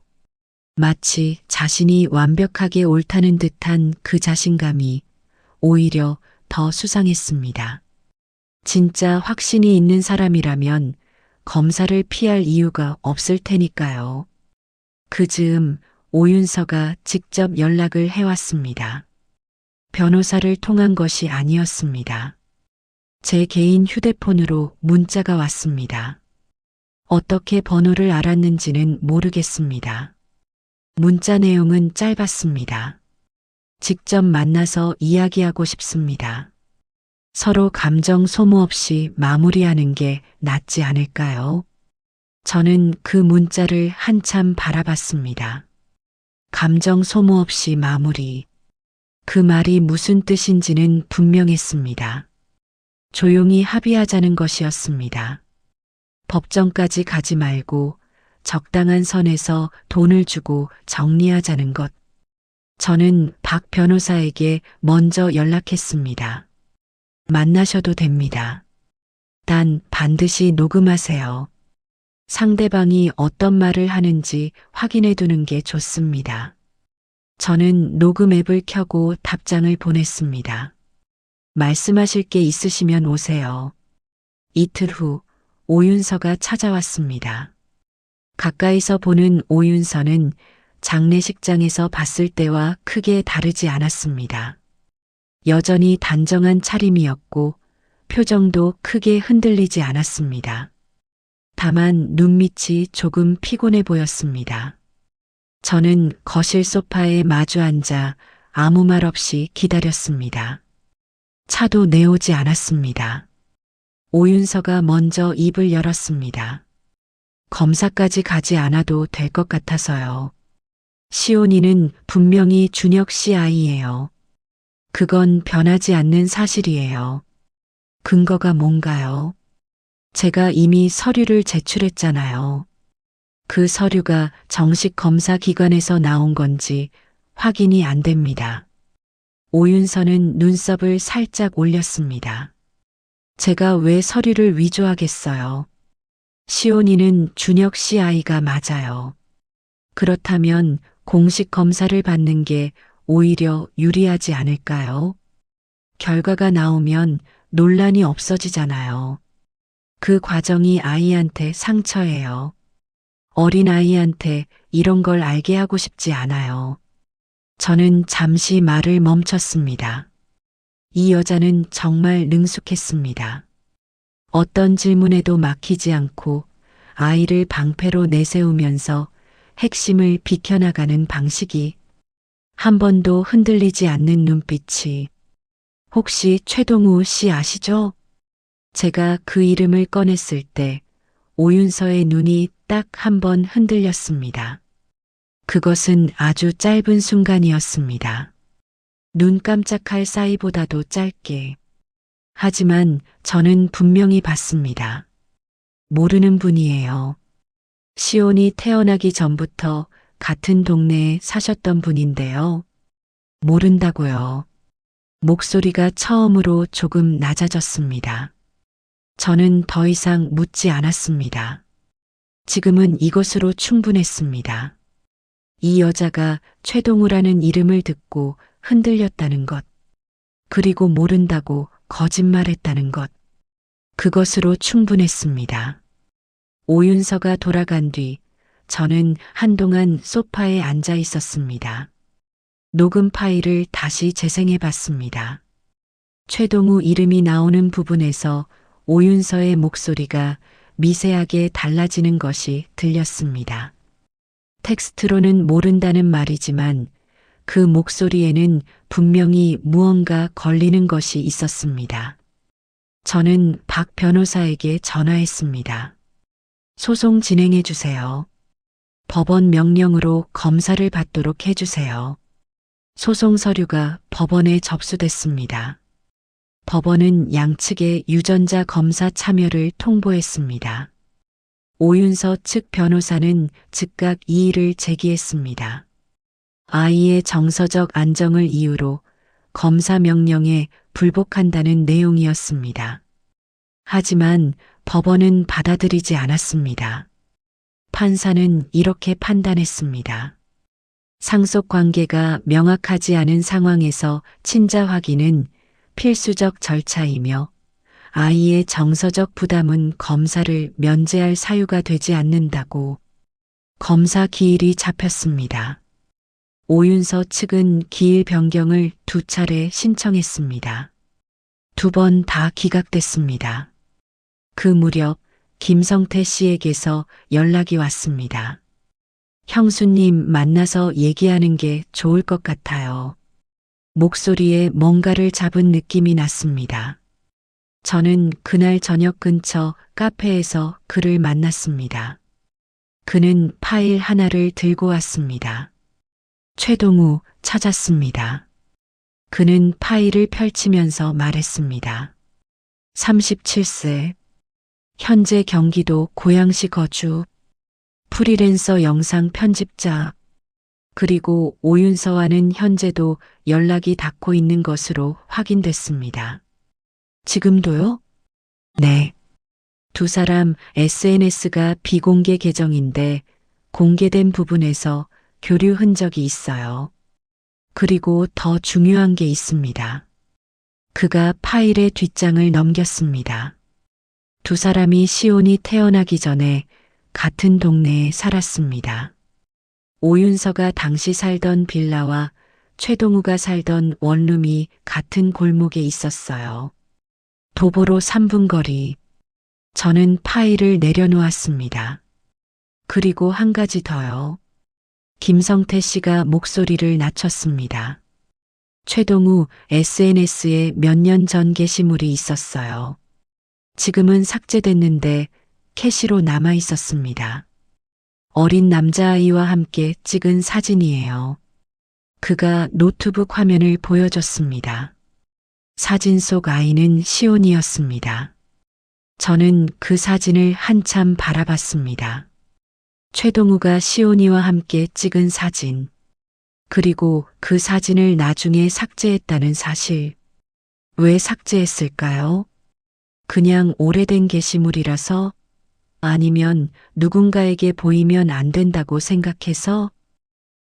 마치 자신이 완벽하게 옳다는 듯한 그 자신감이 오히려 더 수상했습니다. 진짜 확신이 있는 사람이라면 검사를 피할 이유가 없을 테니까요. 그 즈음 오윤서가 직접 연락을 해왔습니다. 변호사를 통한 것이 아니었습니다. 제 개인 휴대폰으로 문자가 왔습니다. 어떻게 번호를 알았는지는 모르겠습니다. 문자 내용은 짧았습니다. 직접 만나서 이야기하고 싶습니다. 서로 감정 소모 없이 마무리하는 게 낫지 않을까요? 저는 그 문자를 한참 바라봤습니다. 감정 소모 없이 마무리. 그 말이 무슨 뜻인지는 분명했습니다. 조용히 합의하자는 것이었습니다. 법정까지 가지 말고 적당한 선에서 돈을 주고 정리하자는 것. 저는 박 변호사에게 먼저 연락했습니다. 만나셔도 됩니다. 단 반드시 녹음하세요. 상대방이 어떤 말을 하는지 확인해 두는 게 좋습니다. 저는 녹음 앱을 켜고 답장을 보냈습니다. 말씀하실 게 있으시면 오세요. 이틀 후 오윤서가 찾아왔습니다. 가까이서 보는 오윤서는 장례식장에서 봤을 때와 크게 다르지 않았습니다. 여전히 단정한 차림이었고 표정도 크게 흔들리지 않았습니다. 다만 눈밑이 조금 피곤해 보였습니다. 저는 거실 소파에 마주 앉아 아무 말 없이 기다렸습니다. 차도 내오지 않았습니다. 오윤서가 먼저 입을 열었습니다. 검사까지 가지 않아도 될 것 같아서요. 시온이는 분명히 준혁 씨 아이예요. 그건 변하지 않는 사실이에요. 근거가 뭔가요? 제가 이미 서류를 제출했잖아요. 그 서류가 정식 검사 기관에서 나온 건지 확인이 안 됩니다. 오윤서는 눈썹을 살짝 올렸습니다. 제가 왜 서류를 위조하겠어요? 시온이는 준혁 씨 아이가 맞아요. 그렇다면 공식 검사를 받는 게 오히려 유리하지 않을까요? 결과가 나오면 논란이 없어지잖아요. 그 과정이 아이한테 상처예요. 어린아이한테 이런 걸 알게 하고 싶지 않아요. 저는 잠시 말을 멈췄습니다. 이 여자는 정말 능숙했습니다. 어떤 질문에도 막히지 않고 아이를 방패로 내세우면서 핵심을 비켜나가는 방식이, 한 번도 흔들리지 않는 눈빛이. 혹시 최동우 씨 아시죠? 제가 그 이름을 꺼냈을 때 오윤서의 눈이 딱 한 번 흔들렸습니다. 그것은 아주 짧은 순간이었습니다. 눈 깜짝할 사이보다도 짧게. 하지만 저는 분명히 봤습니다. 모르는 분이에요. 시온이 태어나기 전부터 같은 동네에 사셨던 분인데요. 모른다고요. 목소리가 처음으로 조금 낮아졌습니다. 저는 더 이상 묻지 않았습니다. 지금은 이것으로 충분했습니다. 이 여자가 최동우라는 이름을 듣고 흔들렸다는 것, 그리고 모른다고 거짓말했다는 것, 그것으로 충분했습니다. 오윤서가 돌아간 뒤 저는 한동안 소파에 앉아 있었습니다. 녹음 파일을 다시 재생해 봤습니다. 최동우 이름이 나오는 부분에서 오윤서의 목소리가 미세하게 달라지는 것이 들렸습니다. 텍스트로는 모른다는 말이지만 그 목소리에는 분명히 무언가 걸리는 것이 있었습니다. 저는 박 변호사에게 전화했습니다. 소송 진행해 주세요. 법원 명령으로 검사를 받도록 해주세요. 소송 서류가 법원에 접수됐습니다. 법원은 양측의 유전자 검사 참여를 통보했습니다. 오윤서 측 변호사는 즉각 이의를 제기했습니다. 아이의 정서적 안정을 이유로 검사 명령에 불복한다는 내용이었습니다. 하지만 법원은 받아들이지 않았습니다. 판사는 이렇게 판단했습니다. 상속 관계가 명확하지 않은 상황에서 친자 확인은 필수적 절차이며 아이의 정서적 부담은 검사를 면제할 사유가 되지 않는다고 검사 기일이 잡혔습니다. 오윤서 측은 기일 변경을 2차례 신청했습니다. 2번 다 기각됐습니다. 그 무렵 김성태 씨에게서 연락이 왔습니다. 형수님 만나서 얘기하는 게 좋을 것 같아요. 목소리에 뭔가를 잡은 느낌이 났습니다. 저는 그날 저녁 근처 카페에서 그를 만났습니다. 그는 파일 하나를 들고 왔습니다. 최동우 찾았습니다. 그는 파일을 펼치면서 말했습니다. 37세, 현재 경기도 고양시 거주, 프리랜서 영상 편집자, 그리고 오윤서와는 현재도 연락이 닿고 있는 것으로 확인됐습니다. 지금도요? 네. 2사람 SNS가 비공개 계정인데 공개된 부분에서 교류 흔적이 있어요. 그리고 더 중요한 게 있습니다. 그가 파일의 뒷장을 넘겼습니다. 2사람이 시온이 태어나기 전에 같은 동네에 살았습니다. 오윤서가 당시 살던 빌라와 최동우가 살던 원룸이 같은 골목에 있었어요. 도보로 3분 거리. 저는 파일을 내려놓았습니다. 그리고 한 가지 더요. 김성태 씨가 목소리를 낮췄습니다. 최동우 SNS에 몇 년 전 게시물이 있었어요. 지금은 삭제됐는데 캐시로 남아 있었습니다. 어린 남자아이와 함께 찍은 사진이에요. 그가 노트북 화면을 보여줬습니다. 사진 속 아이는 시온이었습니다. 저는 그 사진을 한참 바라봤습니다. 최동우가 시온이와 함께 찍은 사진, 그리고 그 사진을 나중에 삭제했다는 사실. 왜 삭제했을까요? 그냥 오래된 게시물이라서? 아니면 누군가에게 보이면 안 된다고 생각해서?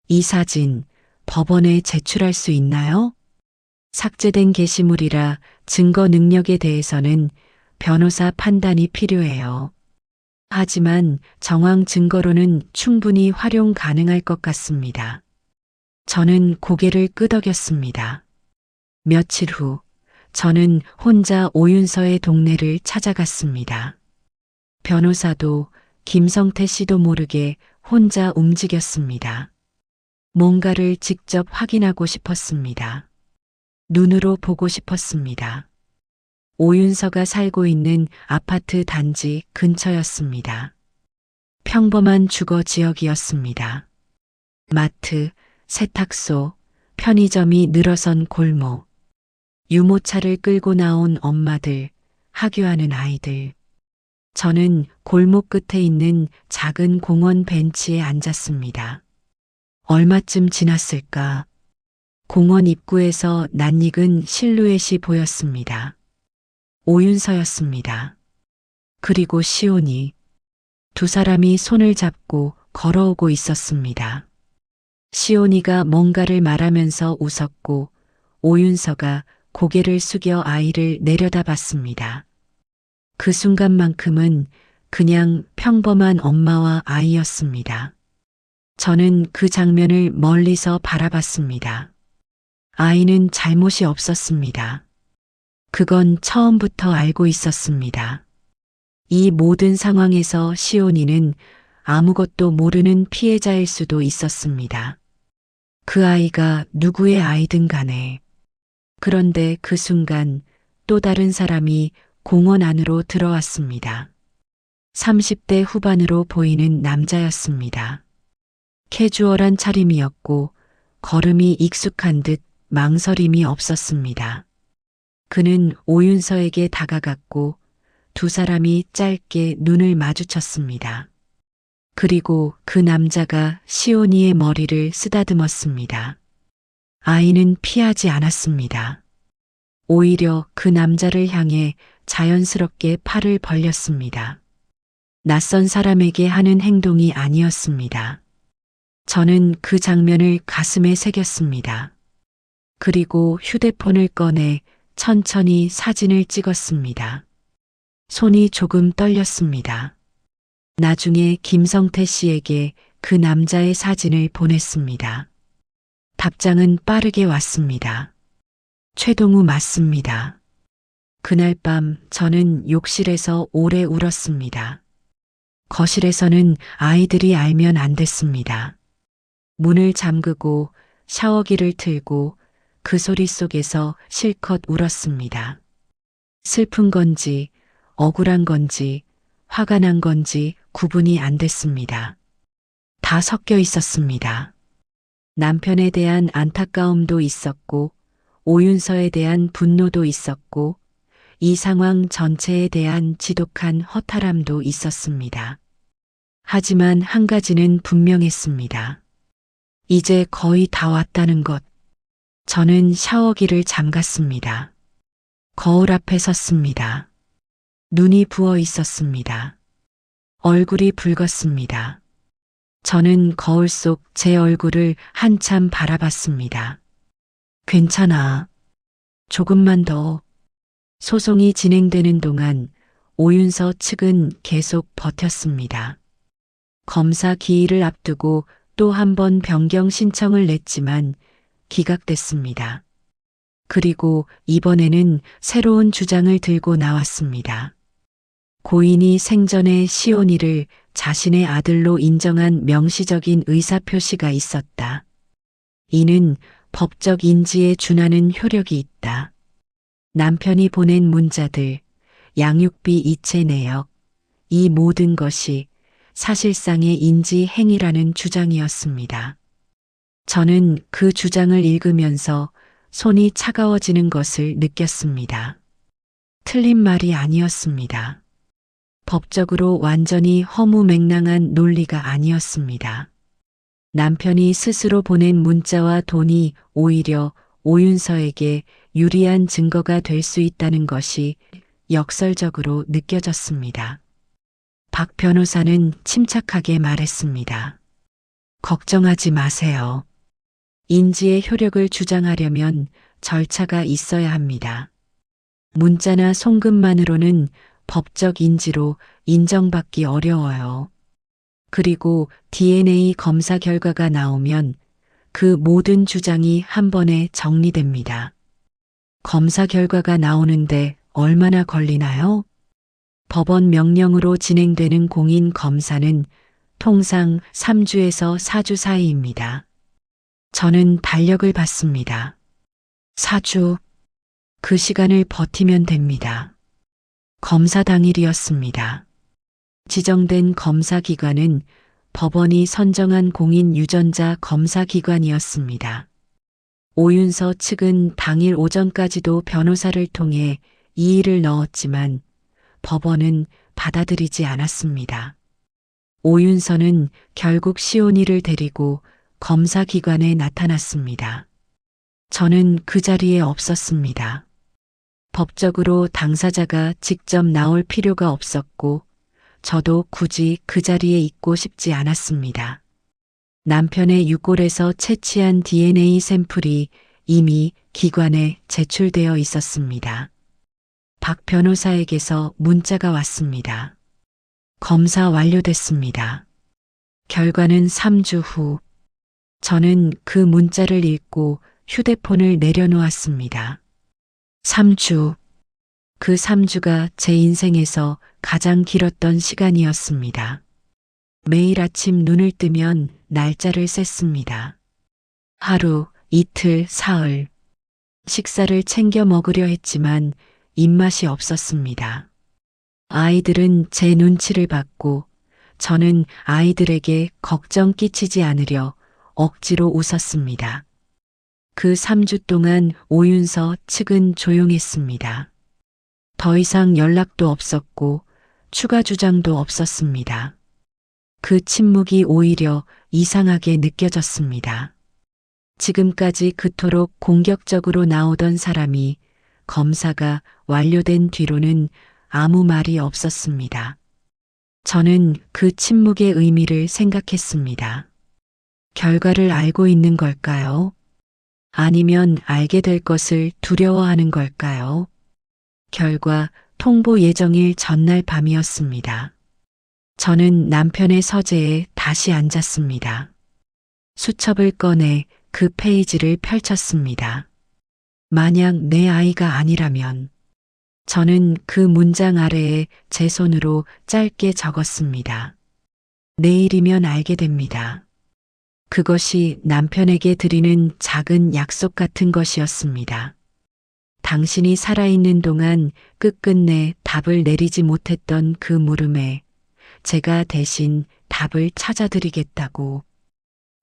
이 사진 법원에 제출할 수 있나요? 삭제된 게시물이라 증거 능력에 대해서는 변호사 판단이 필요해요. 하지만 정황 증거로는 충분히 활용 가능할 것 같습니다. 저는 고개를 끄덕였습니다. 며칠 후 저는 혼자 오윤서의 동네를 찾아갔습니다. 변호사도 김성태 씨도 모르게 혼자 움직였습니다. 뭔가를 직접 확인하고 싶었습니다. 눈으로 보고 싶었습니다. 오윤서가 살고 있는 아파트 단지 근처였습니다. 평범한 주거 지역이었습니다. 마트, 세탁소, 편의점이 늘어선 골목, 유모차를 끌고 나온 엄마들, 하교하는 아이들. 저는 골목 끝에 있는 작은 공원 벤치에 앉았습니다. 얼마쯤 지났을까? 공원 입구에서 낯익은 실루엣이 보였습니다. 오윤서였습니다. 그리고 시온이. 두 사람이 손을 잡고 걸어오고 있었습니다. 시온이가 뭔가를 말하면서 웃었고 오윤서가 고개를 숙여 아이를 내려다봤습니다. 그 순간만큼은 그냥 평범한 엄마와 아이였습니다. 저는 그 장면을 멀리서 바라봤습니다. 아이는 잘못이 없었습니다. 그건 처음부터 알고 있었습니다. 이 모든 상황에서 시온이는 아무것도 모르는 피해자일 수도 있었습니다. 그 아이가 누구의 아이든 간에. 그런데 그 순간 또 다른 사람이 공원 안으로 들어왔습니다. 30대 후반으로 보이는 남자였습니다. 캐주얼한 차림이었고 걸음이 익숙한 듯 망설임이 없었습니다. 그는 오윤서에게 다가갔고 두 사람이 짧게 눈을 마주쳤습니다. 그리고 그 남자가 시온이의 머리를 쓰다듬었습니다. 아이는 피하지 않았습니다. 오히려 그 남자를 향해 자연스럽게 팔을 벌렸습니다. 낯선 사람에게 하는 행동이 아니었습니다. 저는 그 장면을 가슴에 새겼습니다. 그리고 휴대폰을 꺼내 천천히 사진을 찍었습니다. 손이 조금 떨렸습니다. 나중에 김성태 씨에게 그 남자의 사진을 보냈습니다. 답장은 빠르게 왔습니다. 최동우 맞습니다. 그날 밤 저는 욕실에서 오래 울었습니다. 거실에서는 아이들이 알면 안 됐습니다. 문을 잠그고 샤워기를 틀고 그 소리 속에서 실컷 울었습니다. 슬픈 건지 억울한 건지 화가 난 건지 구분이 안 됐습니다. 다 섞여 있었습니다. 남편에 대한 안타까움도 있었고 오윤서에 대한 분노도 있었고 이 상황 전체에 대한 지독한 허탈함도 있었습니다. 하지만 한 가지는 분명했습니다. 이제 거의 다 왔다는 것. 저는 샤워기를 잠갔습니다. 거울 앞에 섰습니다. 눈이 부어 있었습니다. 얼굴이 붉었습니다. 저는 거울 속 제 얼굴을 한참 바라봤습니다. 괜찮아. 조금만 더. 소송이 진행되는 동안 오윤서 측은 계속 버텼습니다. 검사 기일을 앞두고 또 한 번 변경 신청을 냈지만 기각됐습니다. 그리고 이번에는 새로운 주장을 들고 나왔습니다. 고인이 생전에 시온이를 자신의 아들로 인정한 명시적인 의사표시가 있었다. 이는 법적 인지에 준하는 효력이 있다. 남편이 보낸 문자들, 양육비 이체 내역, 이 모든 것이 사실상의 인지 행위라는 주장이었습니다. 저는 그 주장을 읽으면서 손이 차가워지는 것을 느꼈습니다. 틀린 말이 아니었습니다. 법적으로 완전히 허무맹랑한 논리가 아니었습니다. 남편이 스스로 보낸 문자와 돈이 오히려 오윤서에게 유리한 증거가 될 수 있다는 것이 역설적으로 느껴졌습니다. 박 변호사는 침착하게 말했습니다. 걱정하지 마세요. 인지의 효력을 주장하려면 절차가 있어야 합니다. 문자나 송금만으로는 법적 인지로 인정받기 어려워요. 그리고 DNA 검사 결과가 나오면 그 모든 주장이 한 번에 정리됩니다. 검사 결과가 나오는데 얼마나 걸리나요? 법원 명령으로 진행되는 공인 검사는 통상 3주에서 4주 사이입니다. 저는 달력을 봤습니다. 4주. 그 시간을 버티면 됩니다. 검사 당일이었습니다. 지정된 검사 기관은 법원이 선정한 공인 유전자 검사 기관이었습니다. 오윤서 측은 당일 오전까지도 변호사를 통해 이의를 넣었지만 법원은 받아들이지 않았습니다. 오윤서는 결국 시온이를 데리고 검사기관에 나타났습니다. 저는 그 자리에 없었습니다. 법적으로 당사자가 직접 나올 필요가 없었고, 저도 굳이 그 자리에 있고 싶지 않았습니다. 남편의 유골에서 채취한 DNA 샘플이 이미 기관에 제출되어 있었습니다. 박 변호사에게서 문자가 왔습니다. 검사 완료됐습니다. 결과는 3주 후. 저는 그 문자를 읽고 휴대폰을 내려놓았습니다. 3주. 그 3주가 제 인생에서 가장 길었던 시간이었습니다. 매일 아침 눈을 뜨면 날짜를 셌습니다. 하루, 이틀, 사흘. 식사를 챙겨 먹으려 했지만 입맛이 없었습니다. 아이들은 제 눈치를 받고 저는 아이들에게 걱정 끼치지 않으려 억지로 웃었습니다. 그 3주 동안 오윤서 측은 조용했습니다. 더 이상 연락도 없었고 추가 주장도 없었습니다. 그 침묵이 오히려 이상하게 느껴졌습니다. 지금까지 그토록 공격적으로 나오던 사람이 검사가 완료된 뒤로는 아무 말이 없었습니다. 저는 그 침묵의 의미를 생각했습니다. 결과를 알고 있는 걸까요? 아니면 알게 될 것을 두려워하는 걸까요? 결과 통보 예정일 전날 밤이었습니다. 저는 남편의 서재에 다시 앉았습니다. 수첩을 꺼내 그 페이지를 펼쳤습니다. 만약 내 아이가 아니라면. 저는 그 문장 아래에 제 손으로 짧게 적었습니다. 내일이면 알게 됩니다. 그것이 남편에게 드리는 작은 약속 같은 것이었습니다. 당신이 살아있는 동안 끝끝내 답을 내리지 못했던 그 물음에 제가 대신 답을 찾아드리겠다고.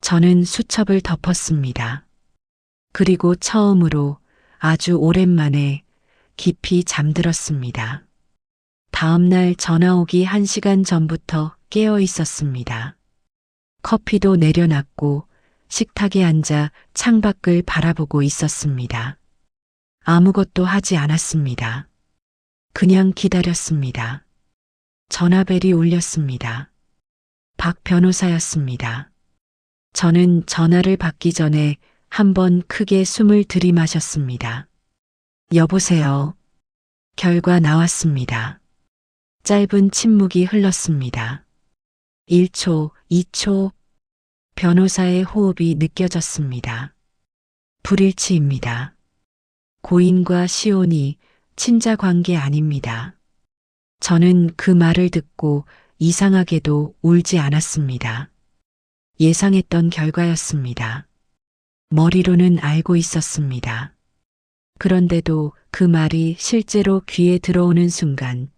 저는 수첩을 덮었습니다. 그리고 처음으로 아주 오랜만에 깊이 잠들었습니다. 다음날 전화 오기 1시간 전부터 깨어 있었습니다. 커피도 내려놨고 식탁에 앉아 창밖을 바라보고 있었습니다. 아무것도 하지 않았습니다. 그냥 기다렸습니다. 전화벨이 울렸습니다. 박 변호사였습니다. 저는 전화를 받기 전에 한번 크게 숨을 들이마셨습니다. 여보세요. 결과 나왔습니다. 짧은 침묵이 흘렀습니다. 1초, 2초. 변호사의 호흡이 느껴졌습니다. 불일치입니다. 고인과 시온이 친자 관계 아닙니다. 저는 그 말을 듣고 이상하게도 울지 않았습니다. 예상했던 결과였습니다. 머리로는 알고 있었습니다. 그런데도 그 말이 실제로 귀에 들어오는 순간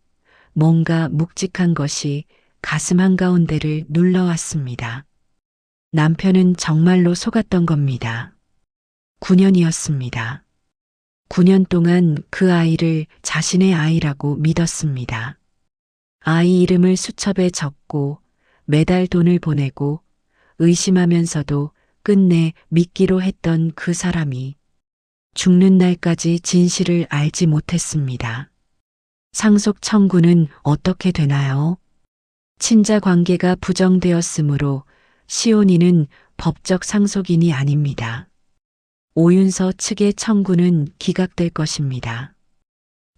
뭔가 묵직한 것이 가슴 한가운데를 눌러왔습니다. 남편은 정말로 속았던 겁니다. 9년이었습니다. 9년 동안 그 아이를 자신의 아이라고 믿었습니다. 아이 이름을 수첩에 적고 매달 돈을 보내고 의심하면서도 끝내 믿기로 했던 그 사람이 죽는 날까지 진실을 알지 못했습니다. 상속 청구는 어떻게 되나요? 친자 관계가 부정되었으므로 시온이는 법적 상속인이 아닙니다. 오윤서 측의 청구는 기각될 것입니다.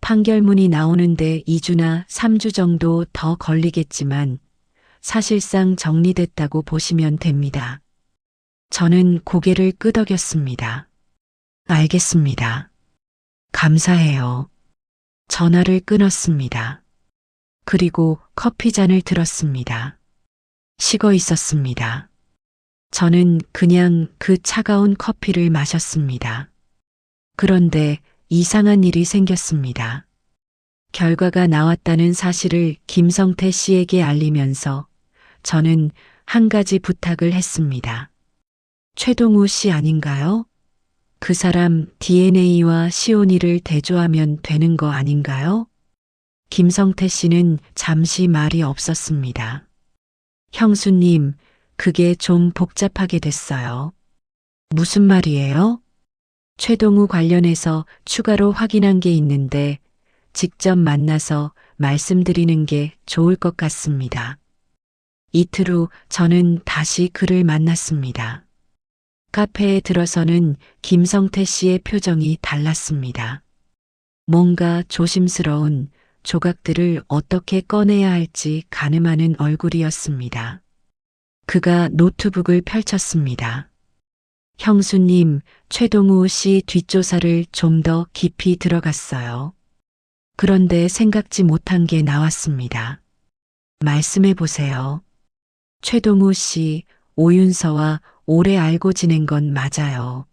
판결문이 나오는데 2주나 3주 정도 더 걸리겠지만 사실상 정리됐다고 보시면 됩니다. 저는 고개를 끄덕였습니다. 알겠습니다. 감사해요. 전화를 끊었습니다. 그리고 커피잔을 들었습니다. 식어 있었습니다. 저는 그냥 그 차가운 커피를 마셨습니다. 그런데 이상한 일이 생겼습니다. 결과가 나왔다는 사실을 김성태 씨에게 알리면서 저는 한 가지 부탁을 했습니다. 최동우 씨 아닌가요? 그 사람 DNA와 시온이를 대조하면 되는 거 아닌가요? 김성태 씨는 잠시 말이 없었습니다. 형수님, 그게 좀 복잡하게 됐어요. 무슨 말이에요? 최동우 관련해서 추가로 확인한 게 있는데 직접 만나서 말씀드리는 게 좋을 것 같습니다. 이틀 후 저는 다시 그를 만났습니다. 카페에 들어서는 김성태 씨의 표정이 달랐습니다. 뭔가 조심스러운 조각들을 어떻게 꺼내야 할지 가늠하는 얼굴이었습니다. 그가 노트북을 펼쳤습니다. 형수님, 최동우 씨 뒷조사를 좀 더 깊이 들어갔어요. 그런데 생각지 못한 게 나왔습니다. 말씀해 보세요. 최동우 씨, 오윤서와 오래 알고 지낸 건 맞아요.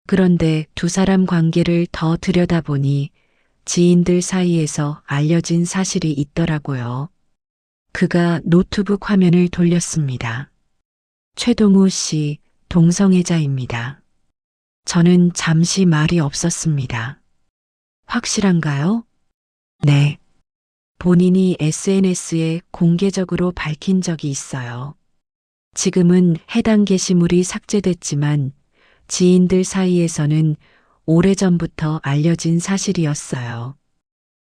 그런데 두 사람 관계를 더 들여다보니 지인들 사이에서 알려진 사실이 있더라고요. 그가 노트북 화면을 돌렸습니다. 최동우 씨, 동성애자입니다. 저는 잠시 말이 없었습니다. 확실한가요? 네. 본인이 SNS에 공개적으로 밝힌 적이 있어요. 지금은 해당 게시물이 삭제됐지만 지인들 사이에서는 오래전부터 알려진 사실이었어요.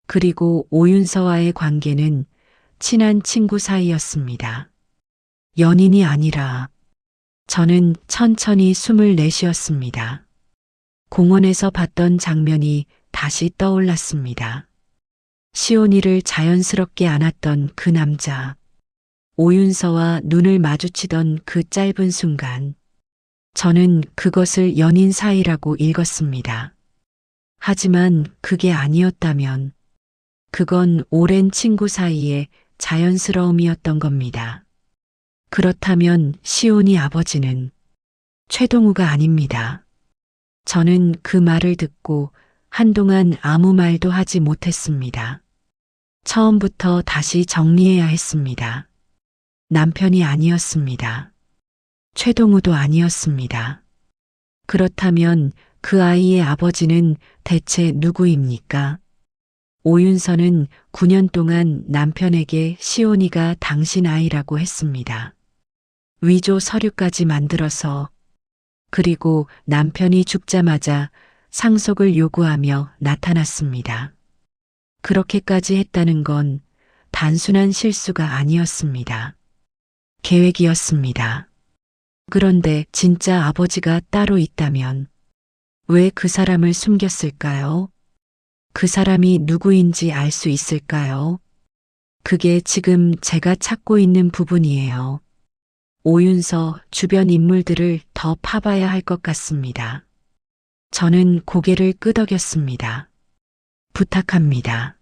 그리고 오윤서와의 관계는 친한 친구 사이였습니다. 연인이 아니라 저는 천천히 숨을 내쉬었습니다. 공원에서 봤던 장면이 다시 떠올랐습니다. 시온이를 자연스럽게 안았던 그 남자. 오윤서와 눈을 마주치던 그 짧은 순간. 저는 그것을 연인 사이라고 읽었습니다. 하지만 그게 아니었다면 그건 오랜 친구 사이의 자연스러움이었던 겁니다. 그렇다면 시온이 아버지는 최동우가 아닙니다. 저는 그 말을 듣고 한동안 아무 말도 하지 못했습니다. 처음부터 다시 정리해야 했습니다. 남편이 아니었습니다. 최동우도 아니었습니다. 그렇다면 그 아이의 아버지는 대체 누구입니까? 오윤서는 9년 동안 남편에게 시온이가 당신 아이라고 했습니다. 위조 서류까지 만들어서 그리고 남편이 죽자마자 상속을 요구하며 나타났습니다. 그렇게까지 했다는 건 단순한 실수가 아니었습니다. 계획이었습니다. 그런데 진짜 아버지가 따로 있다면 왜 그 사람을 숨겼을까요? 그 사람이 누구인지 알 수 있을까요? 그게 지금 제가 찾고 있는 부분이에요. 오윤서 주변 인물들을 더 파봐야 할 것 같습니다. 저는 고개를 끄덕였습니다. 부탁합니다.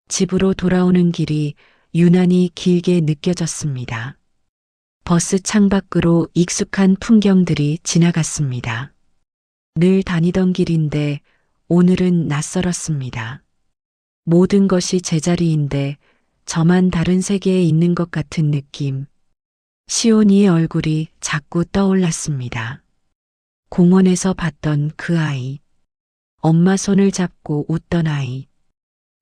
집으로 돌아오는 길이 유난히 길게 느껴졌습니다. 버스 창밖으로 익숙한 풍경들이 지나갔습니다. 늘 다니던 길인데 오늘은 낯설었습니다. 모든 것이 제자리인데 저만 다른 세계에 있는 것 같은 느낌. 시온이의 얼굴이 자꾸 떠올랐습니다. 공원에서 봤던 그 아이. 엄마 손을 잡고 웃던 아이.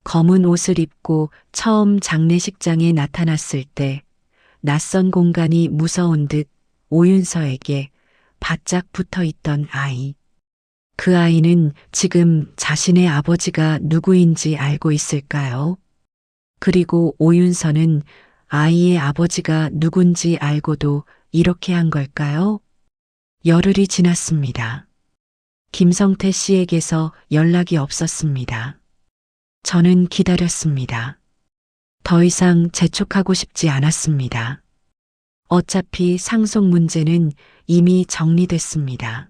검은 옷을 입고 처음 장례식장에 나타났을 때 낯선 공간이 무서운 듯 오윤서에게 바짝 붙어 있던 아이. 그 아이는 지금 자신의 아버지가 누구인지 알고 있을까요? 그리고 오윤서는 아이의 아버지가 누군지 알고도 이렇게 한 걸까요? 열흘이 지났습니다. 김성태 씨에게서 연락이 없었습니다. 저는 기다렸습니다. 더 이상 재촉하고 싶지 않았습니다. 어차피 상속 문제는 이미 정리됐습니다.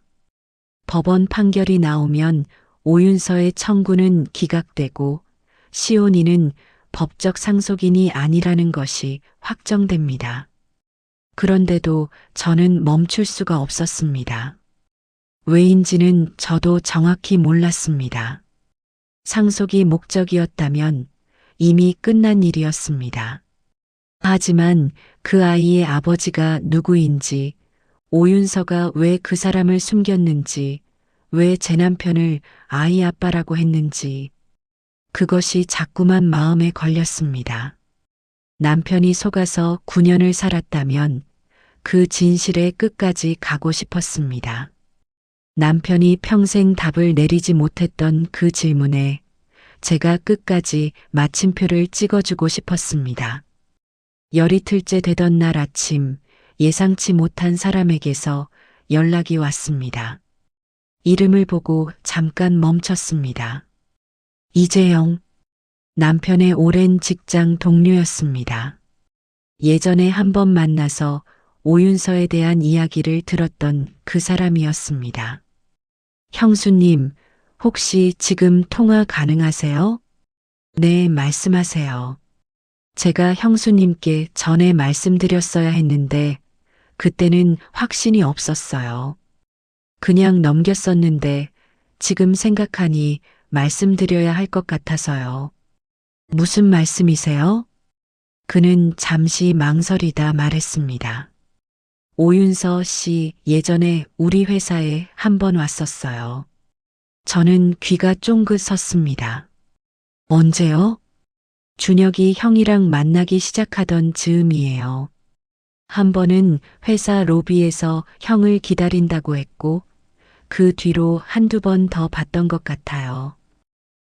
법원 판결이 나오면 오윤서의 청구는 기각되고 시온이는 법적 상속인이 아니라는 것이 확정됩니다. 그런데도 저는 멈출 수가 없었습니다. 왜인지는 저도 정확히 몰랐습니다. 상속이 목적이었다면 이미 끝난 일이었습니다. 하지만 그 아이의 아버지가 누구인지, 오윤서가 왜 그 사람을 숨겼는지, 왜 제 남편을 아이 아빠라고 했는지, 그것이 자꾸만 마음에 걸렸습니다. 남편이 속아서 9년을 살았다면 그 진실의 끝까지 가고 싶었습니다. 남편이 평생 답을 내리지 못했던 그 질문에 제가 끝까지 마침표를 찍어주고 싶었습니다. 열이틀째 되던 날 아침 예상치 못한 사람에게서 연락이 왔습니다. 이름을 보고 잠깐 멈췄습니다. 이재영, 남편의 오랜 직장 동료였습니다. 예전에 한 번 만나서 오윤서에 대한 이야기를 들었던 그 사람이었습니다. 형수님, 혹시 지금 통화 가능하세요? 네, 말씀하세요. 제가 형수님께 전에 말씀드렸어야 했는데 그때는 확신이 없었어요. 그냥 넘겼었는데 지금 생각하니 말씀드려야 할 것 같아서요. 무슨 말씀이세요? 그는 잠시 망설이다 말했습니다. 오윤서 씨 예전에 우리 회사에 한 번 왔었어요. 저는 귀가 쫑긋 섰습니다. 언제요? 준혁이 형이랑 만나기 시작하던 즈음이에요. 한 번은 회사 로비에서 형을 기다린다고 했고 그 뒤로 한두 번 더 봤던 것 같아요.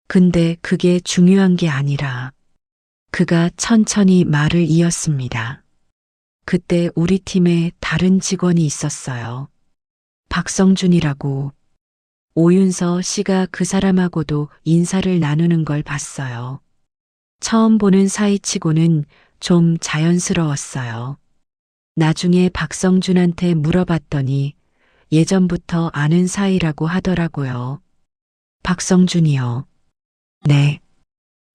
근데 그게 중요한 게 아니라 그가 천천히 말을 이었습니다. 그때 우리 팀에 다른 직원이 있었어요. 박성준이라고. 오윤서 씨가 그 사람하고도 인사를 나누는 걸 봤어요. 처음 보는 사이치고는 좀 자연스러웠어요. 나중에 박성준한테 물어봤더니 예전부터 아는 사이라고 하더라고요. 박성준이요. 네.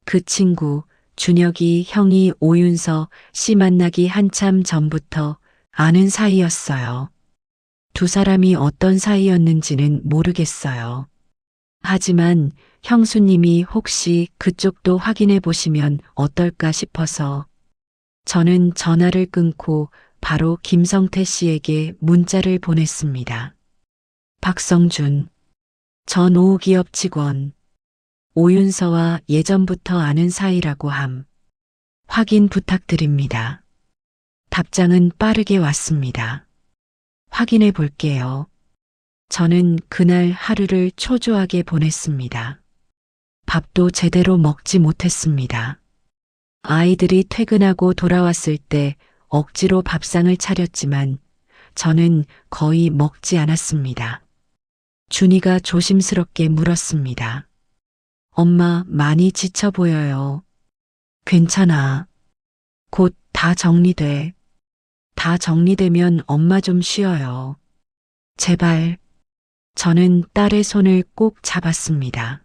그 친구, 준혁이 형이 오윤서 씨 만나기 한참 전부터 아는 사이였어요. 두 사람이 어떤 사이였는지는 모르겠어요. 하지만 형수님이 혹시 그쪽도 확인해 보시면 어떨까 싶어서 저는 전화를 끊고 바로 김성태 씨에게 문자를 보냈습니다. 박성준, 전 오기업 직원, 오윤서와 예전부터 아는 사이라고 함. 확인 부탁드립니다. 답장은 빠르게 왔습니다. 확인해 볼게요. 저는 그날 하루를 초조하게 보냈습니다. 밥도 제대로 먹지 못했습니다. 아이들이 퇴근하고 돌아왔을 때 억지로 밥상을 차렸지만 저는 거의 먹지 않았습니다. 준이가 조심스럽게 물었습니다. 엄마 많이 지쳐 보여요. 괜찮아. 곧 다 정리돼. 다 정리되면 엄마 좀 쉬어요. 제발. 저는 딸의 손을 꼭 잡았습니다.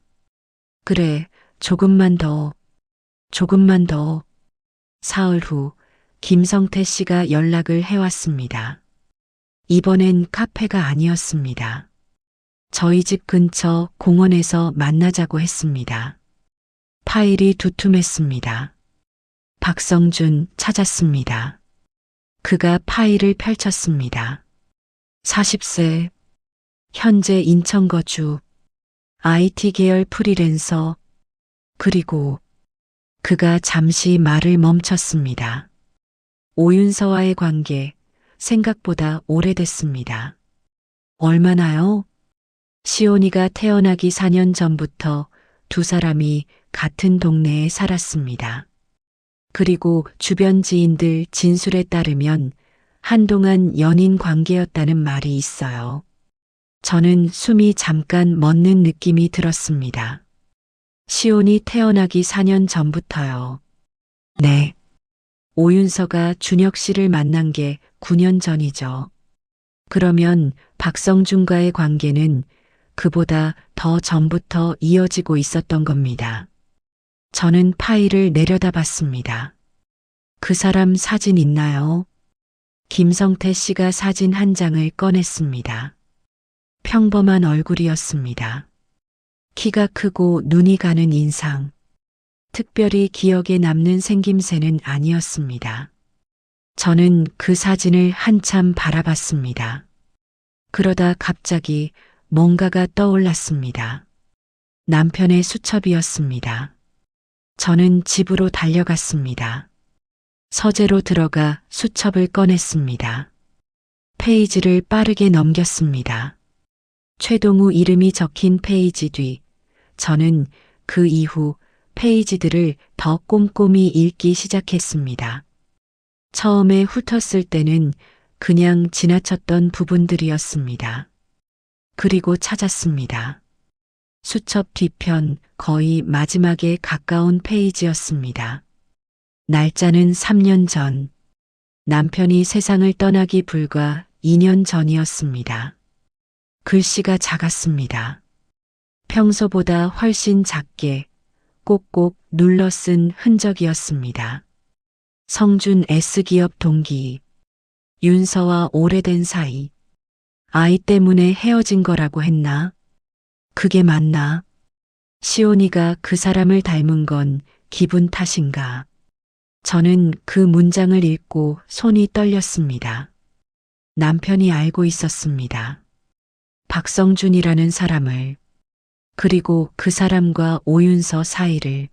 그래, 조금만 더. 조금만 더. 사흘 후 김성태 씨가 연락을 해왔습니다. 이번엔 카페가 아니었습니다. 저희 집 근처 공원에서 만나자고 했습니다. 파일이 두툼했습니다. 박성준 찾았습니다. 그가 파일을 펼쳤습니다. 40세, 현재 인천 거주, IT 계열 프리랜서, 그리고 그가 잠시 말을 멈췄습니다. 오윤서와의 관계, 생각보다 오래됐습니다. 얼마나요? 시온이가 태어나기 4년 전부터 두 사람이 같은 동네에 살았습니다. 그리고 주변 지인들 진술에 따르면 한동안 연인 관계였다는 말이 있어요. 저는 숨이 잠깐 멎는 느낌이 들었습니다. 시온이 태어나기 4년 전부터요. 네. 오윤서가 준혁 씨를 만난 게 9년 전이죠. 그러면 박성준과의 관계는 그보다 더 전부터 이어지고 있었던 겁니다. 저는 파일을 내려다봤습니다. 그 사람 사진 있나요? 김성태 씨가 사진 한 장을 꺼냈습니다. 평범한 얼굴이었습니다. 키가 크고 눈이 가는 인상. 특별히 기억에 남는 생김새는 아니었습니다. 저는 그 사진을 한참 바라봤습니다. 그러다 갑자기 뭔가가 떠올랐습니다. 남편의 수첩이었습니다. 저는 집으로 달려갔습니다. 서재로 들어가 수첩을 꺼냈습니다. 페이지를 빠르게 넘겼습니다. 최동우 이름이 적힌 페이지 뒤, 저는 그 이후 페이지들을 더 꼼꼼히 읽기 시작했습니다. 처음에 훑었을 때는 그냥 지나쳤던 부분들이었습니다. 그리고 찾았습니다. 수첩 뒤편 거의 마지막에 가까운 페이지였습니다. 날짜는 3년 전. 남편이 세상을 떠나기 불과 2년 전이었습니다. 글씨가 작았습니다. 평소보다 훨씬 작게 꼭꼭 눌러 쓴 흔적이었습니다. 성준 S기업 동기. 윤서와 오래된 사이. 아이 때문에 헤어진 거라고 했나? 그게 맞나? 시온이가 그 사람을 닮은 건 기분 탓인가? 저는 그 문장을 읽고 손이 떨렸습니다. 남편이 알고 있었습니다. 박성준이라는 사람을, 그리고 그 사람과 오윤서 사이를,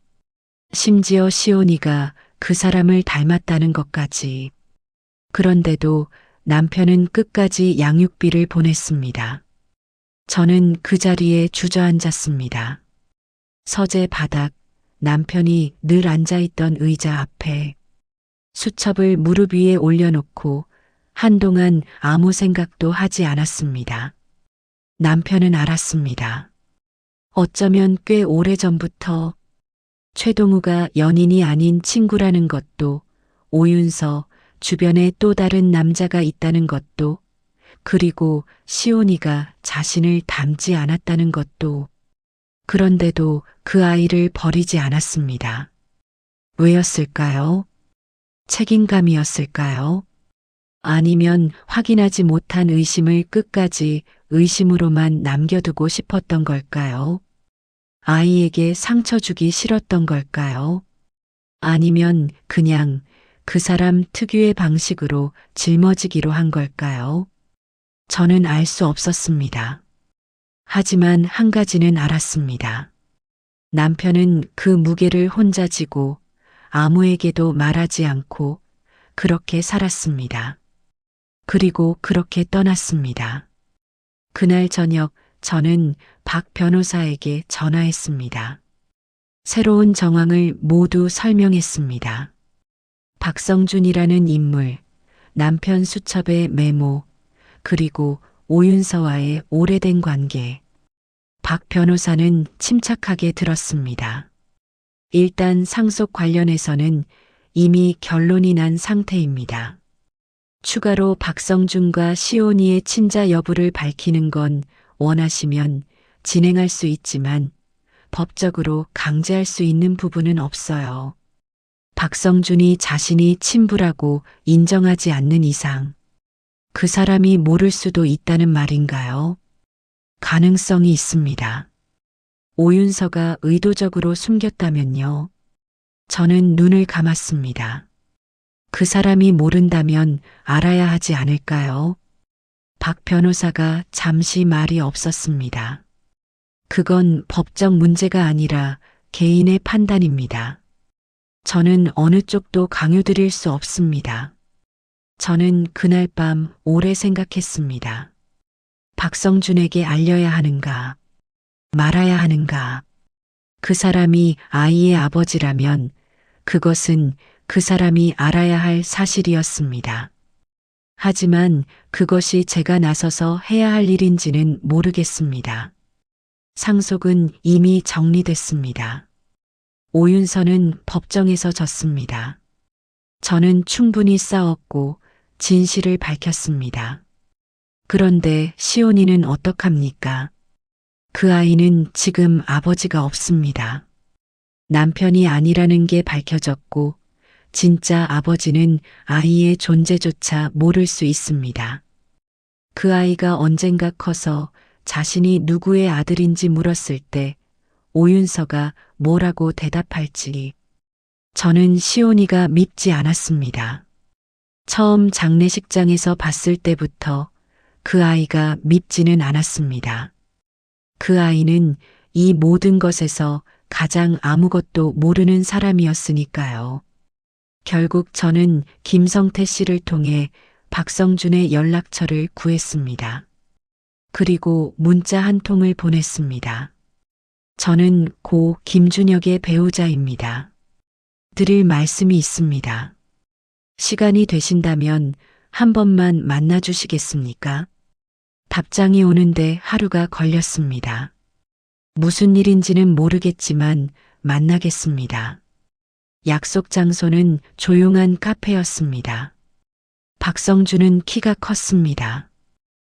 심지어 시온이가 그 사람을 닮았다는 것까지. 그런데도 남편은 끝까지 양육비를 보냈습니다. 저는 그 자리에 주저앉았습니다. 서재 바닥, 남편이 늘 앉아있던 의자 앞에 수첩을 무릎 위에 올려놓고 한동안 아무 생각도 하지 않았습니다. 남편은 알았습니다. 어쩌면 꽤 오래전부터 최동우가 연인이 아닌 친구라는 것도, 오윤서 주변에 또 다른 남자가 있다는 것도, 그리고 시온이가 자신을 닮지 않았다는 것도. 그런데도 그 아이를 버리지 않았습니다. 왜였을까요? 책임감이었을까요? 아니면 확인하지 못한 의심을 끝까지 의심으로만 남겨두고 싶었던 걸까요? 아이에게 상처 주기 싫었던 걸까요? 아니면 그냥 그 사람 특유의 방식으로 짊어지기로 한 걸까요? 저는 알 수 없었습니다. 하지만 한 가지는 알았습니다. 남편은 그 무게를 혼자 지고 아무에게도 말하지 않고 그렇게 살았습니다. 그리고 그렇게 떠났습니다. 그날 저녁 저는 박 변호사에게 전화했습니다. 새로운 정황을 모두 설명했습니다. 박성준이라는 인물, 남편 수첩의 메모, 그리고 오윤서와의 오래된 관계. 박 변호사는 침착하게 들었습니다. 일단 상속 관련해서는 이미 결론이 난 상태입니다. 추가로 박성준과 시온이의 친자 여부를 밝히는 건 원하시면 진행할 수 있지만 법적으로 강제할 수 있는 부분은 없어요. 박성준이 자신이 친부라고 인정하지 않는 이상 그 사람이 모를 수도 있다는 말인가요? 가능성이 있습니다. 오윤서가 의도적으로 숨겼다면요. 저는 눈을 감았습니다. 그 사람이 모른다면 알아야 하지 않을까요? 박 변호사가 잠시 말이 없었습니다. 그건 법적 문제가 아니라 개인의 판단입니다. 저는 어느 쪽도 강요드릴 수 없습니다. 저는 그날 밤 오래 생각했습니다. 박성준에게 알려야 하는가, 말아야 하는가. 그 사람이 아이의 아버지라면 그것은 그 사람이 알아야 할 사실이었습니다. 하지만 그것이 제가 나서서 해야 할 일인지는 모르겠습니다. 상속은 이미 정리됐습니다. 오윤서는 법정에서 졌습니다. 저는 충분히 싸웠고 진실을 밝혔습니다. 그런데 시온이는 어떡합니까? 그 아이는 지금 아버지가 없습니다. 남편이 아니라는 게 밝혀졌고 진짜 아버지는 아이의 존재조차 모를 수 있습니다. 그 아이가 언젠가 커서 자신이 누구의 아들인지 물었을 때 오윤서가 뭐라고 대답할지 저는 시온이가 밉지 않았습니다. 처음 장례식장에서 봤을 때부터 그 아이가 밉지는 않았습니다. 그 아이는 이 모든 것에서 가장 아무것도 모르는 사람이었으니까요. 결국 저는 김성태 씨를 통해 박성준의 연락처를 구했습니다. 그리고 문자 한 통을 보냈습니다. 저는 고 김준혁의 배우자입니다. 드릴 말씀이 있습니다. 시간이 되신다면 한 번만 만나 주시겠습니까? 답장이 오는데 하루가 걸렸습니다. 무슨 일인지는 모르겠지만 만나겠습니다. 약속 장소는 조용한 카페였습니다. 박성준은 키가 컸습니다.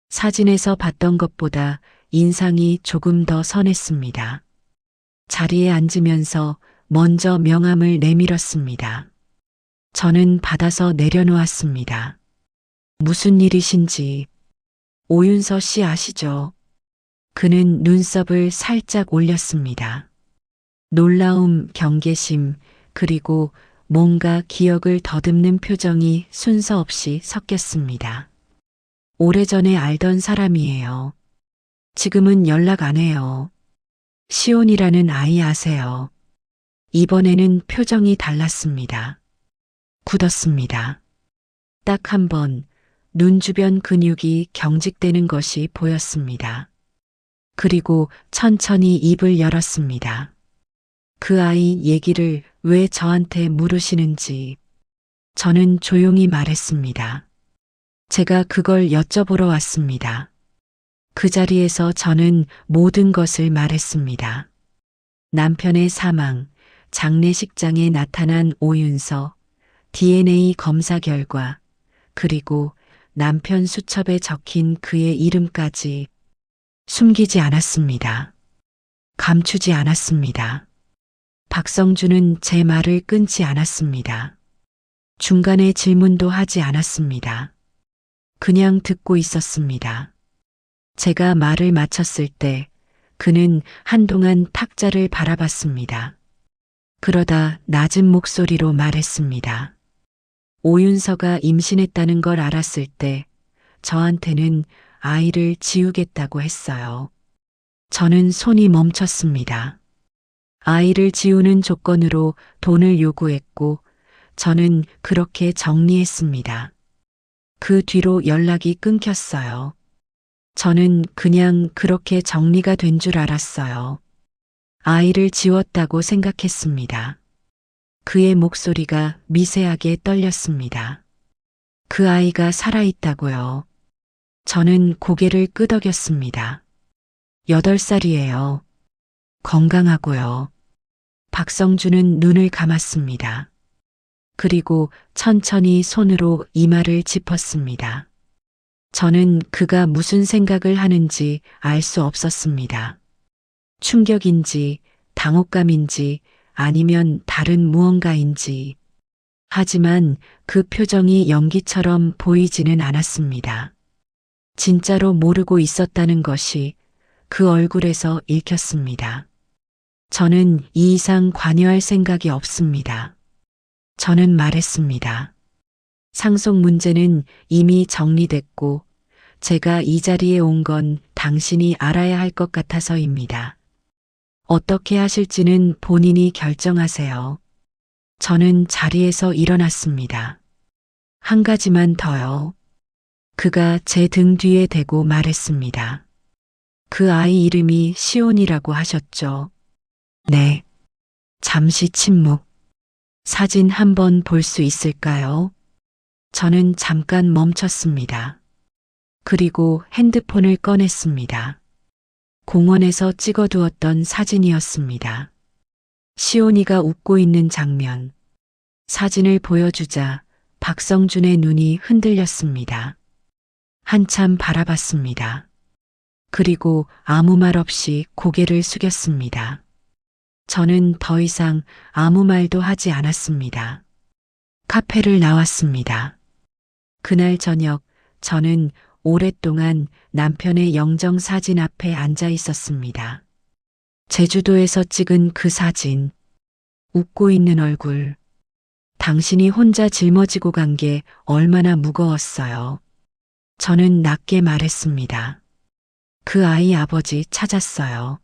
사진에서 봤던 것보다 인상이 조금 더 선했습니다. 자리에 앉으면서 먼저 명함을 내밀었습니다. 저는 받아서 내려놓았습니다. 무슨 일이신지. 오윤서 씨 아시죠? 그는 눈썹을 살짝 올렸습니다. 놀라움, 경계심, 그리고 뭔가 기억을 더듬는 표정이 순서 없이 섞였습니다. 오래전에 알던 사람이에요. 지금은 연락 안 해요. 시온이라는 아이 아세요? 이번에는 표정이 달랐습니다. 굳었습니다. 딱 한 번 눈 주변 근육이 경직되는 것이 보였습니다. 그리고 천천히 입을 열었습니다. 그 아이 얘기를 왜 저한테 물으시는지. 저는 조용히 말했습니다. 제가 그걸 여쭤보러 왔습니다. 그 자리에서 저는 모든 것을 말했습니다. 남편의 사망, 장례식장에 나타난 오윤서, DNA 검사 결과, 그리고 남편 수첩에 적힌 그의 이름까지 숨기지 않았습니다. 감추지 않았습니다. 박성준은 제 말을 끊지 않았습니다. 중간에 질문도 하지 않았습니다. 그냥 듣고 있었습니다. 제가 말을 마쳤을 때 그는 한동안 탁자를 바라봤습니다. 그러다 낮은 목소리로 말했습니다. 오윤서가 임신했다는 걸 알았을 때 저한테는 아이를 지우겠다고 했어요. 저는 손이 멈췄습니다. 아이를 지우는 조건으로 돈을 요구했고 저는 그렇게 정리했습니다. 그 뒤로 연락이 끊겼어요. 저는 그냥 그렇게 정리가 된 줄 알았어요. 아이를 지웠다고 생각했습니다. 그의 목소리가 미세하게 떨렸습니다. 그 아이가 살아있다고요. 저는 고개를 끄덕였습니다. 8살이에요. 건강하고요. 박성준은 눈을 감았습니다. 그리고 천천히 손으로 이마를 짚었습니다. 저는 그가 무슨 생각을 하는지 알 수 없었습니다. 충격인지, 당혹감인지, 아니면 다른 무언가인지. 하지만 그 표정이 연기처럼 보이지는 않았습니다. 진짜로 모르고 있었다는 것이 그 얼굴에서 읽혔습니다. 저는 이 이상 관여할 생각이 없습니다. 저는 말했습니다. 상속 문제는 이미 정리됐고 제가 이 자리에 온 건 당신이 알아야 할 것 같아서입니다. 어떻게 하실지는 본인이 결정하세요. 저는 자리에서 일어났습니다. 한 가지만 더요. 그가 제 등 뒤에 대고 말했습니다. 그 아이 이름이 시온이라고 하셨죠? 네. 잠시 침묵. 사진 한번 볼 수 있을까요? 저는 잠깐 멈췄습니다. 그리고 핸드폰을 꺼냈습니다. 공원에서 찍어두었던 사진이었습니다. 시온이가 웃고 있는 장면. 사진을 보여주자 박성준의 눈이 흔들렸습니다. 한참 바라봤습니다. 그리고 아무 말 없이 고개를 숙였습니다. 저는 더 이상 아무 말도 하지 않았습니다. 카페를 나왔습니다. 그날 저녁 저는 오랫동안 남편의 영정사진 앞에 앉아 있었습니다. 제주도에서 찍은 그 사진, 웃고 있는 얼굴. 당신이 혼자 짊어지고 간 게 얼마나 무거웠어요. 저는 낮게 말했습니다. 그 아이 아버지 찾았어요.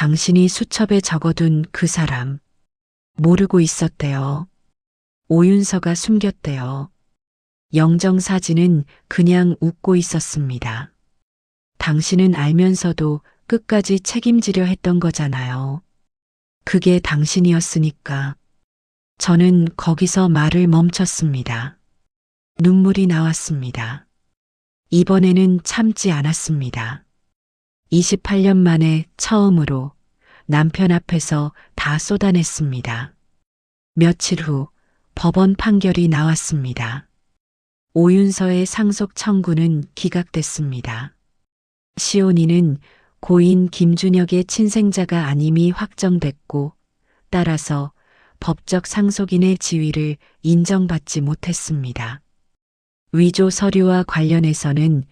당신이 수첩에 적어둔 그 사람 모르고 있었대요. 오윤서가 숨겼대요. 영정사진은 그냥 웃고 있었습니다. 당신은 알면서도 끝까지 책임지려 했던 거잖아요. 그게 당신이었으니까. 저는 거기서 말을 멈췄습니다. 눈물이 나왔습니다. 이번에는 참지 않았습니다. 28년 만에 처음으로 남편 앞에서 다 쏟아냈습니다. 며칠 후 법원 판결이 나왔습니다. 오윤서의 상속 청구는 기각됐습니다. 시온이는 고인 김준혁의 친생자가 아님이 확정됐고 따라서 법적 상속인의 지위를 인정받지 못했습니다. 위조 서류와 관련해서는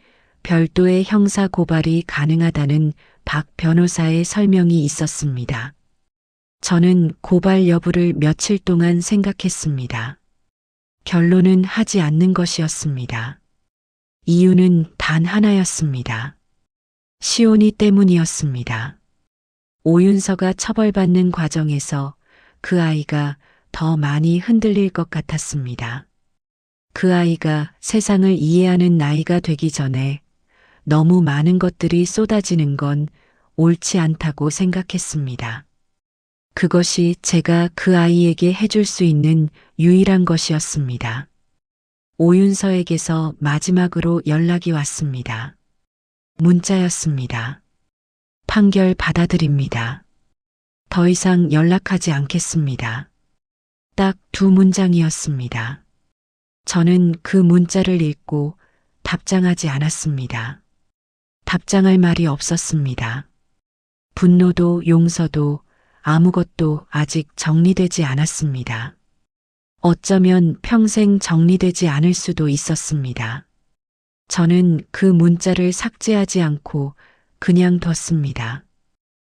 별도의 형사 고발이 가능하다는 박 변호사의 설명이 있었습니다. 저는 고발 여부를 며칠 동안 생각했습니다. 결론은 하지 않는 것이었습니다. 이유는 단 하나였습니다. 시온이 때문이었습니다. 오윤서가 처벌받는 과정에서 그 아이가 더 많이 흔들릴 것 같았습니다. 그 아이가 세상을 이해하는 나이가 되기 전에 너무 많은 것들이 쏟아지는 건 옳지 않다고 생각했습니다. 그것이 제가 그 아이에게 해줄 수 있는 유일한 것이었습니다. 오윤서에게서 마지막으로 연락이 왔습니다. 문자였습니다. 판결 받아들입니다. 더 이상 연락하지 않겠습니다. 딱 두 문장이었습니다. 저는 그 문자를 읽고 답장하지 않았습니다. 답장할 말이 없었습니다. 분노도 용서도 아무것도 아직 정리되지 않았습니다. 어쩌면 평생 정리되지 않을 수도 있었습니다. 저는 그 문자를 삭제하지 않고 그냥 뒀습니다.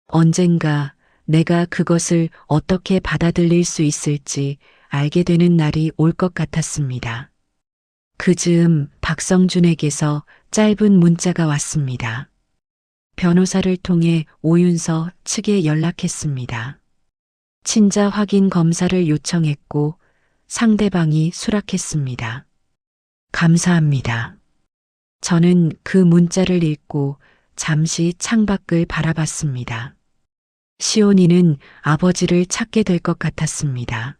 언젠가 내가 그것을 어떻게 받아들일 수 있을지 알게 되는 날이 올 것 같았습니다. 그 즈음 박성준에게서 짧은 문자가 왔습니다. 변호사를 통해 오윤서 측에 연락했습니다. 친자 확인 검사를 요청했고 상대방이 수락했습니다. 감사합니다. 저는 그 문자를 읽고 잠시 창밖을 바라봤습니다. 시온이는 아버지를 찾게 될 것 같았습니다.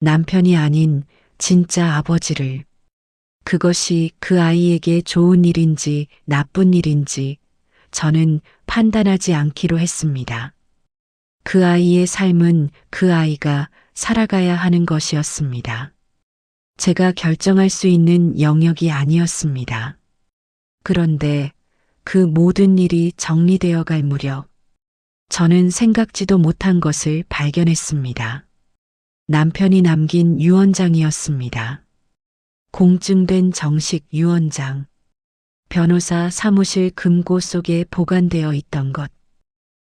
남편이 아닌 진짜 아버지를. 그것이 그 아이에게 좋은 일인지 나쁜 일인지 저는 판단하지 않기로 했습니다. 그 아이의 삶은 그 아이가 살아가야 하는 것이었습니다. 제가 결정할 수 있는 영역이 아니었습니다. 그런데 그 모든 일이 정리되어 갈 무렵 저는 생각지도 못한 것을 발견했습니다. 남편이 남긴 유언장이었습니다. 공증된 정식 유언장. 변호사 사무실 금고 속에 보관되어 있던 것.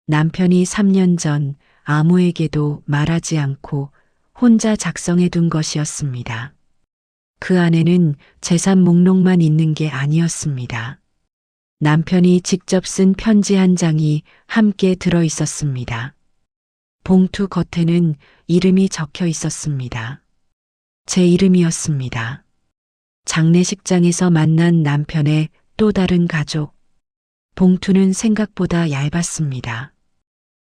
남편이 3년 전 아무에게도 말하지 않고 혼자 작성해 둔 것이었습니다. 그 안에는 재산 목록만 있는 게 아니었습니다. 남편이 직접 쓴 편지 한 장이 함께 들어 있었습니다. 봉투 겉에는 이름이 적혀 있었습니다. 제 이름이었습니다. 장례식장에서 만난 남편의 또 다른 가족. 봉투는 생각보다 얇았습니다.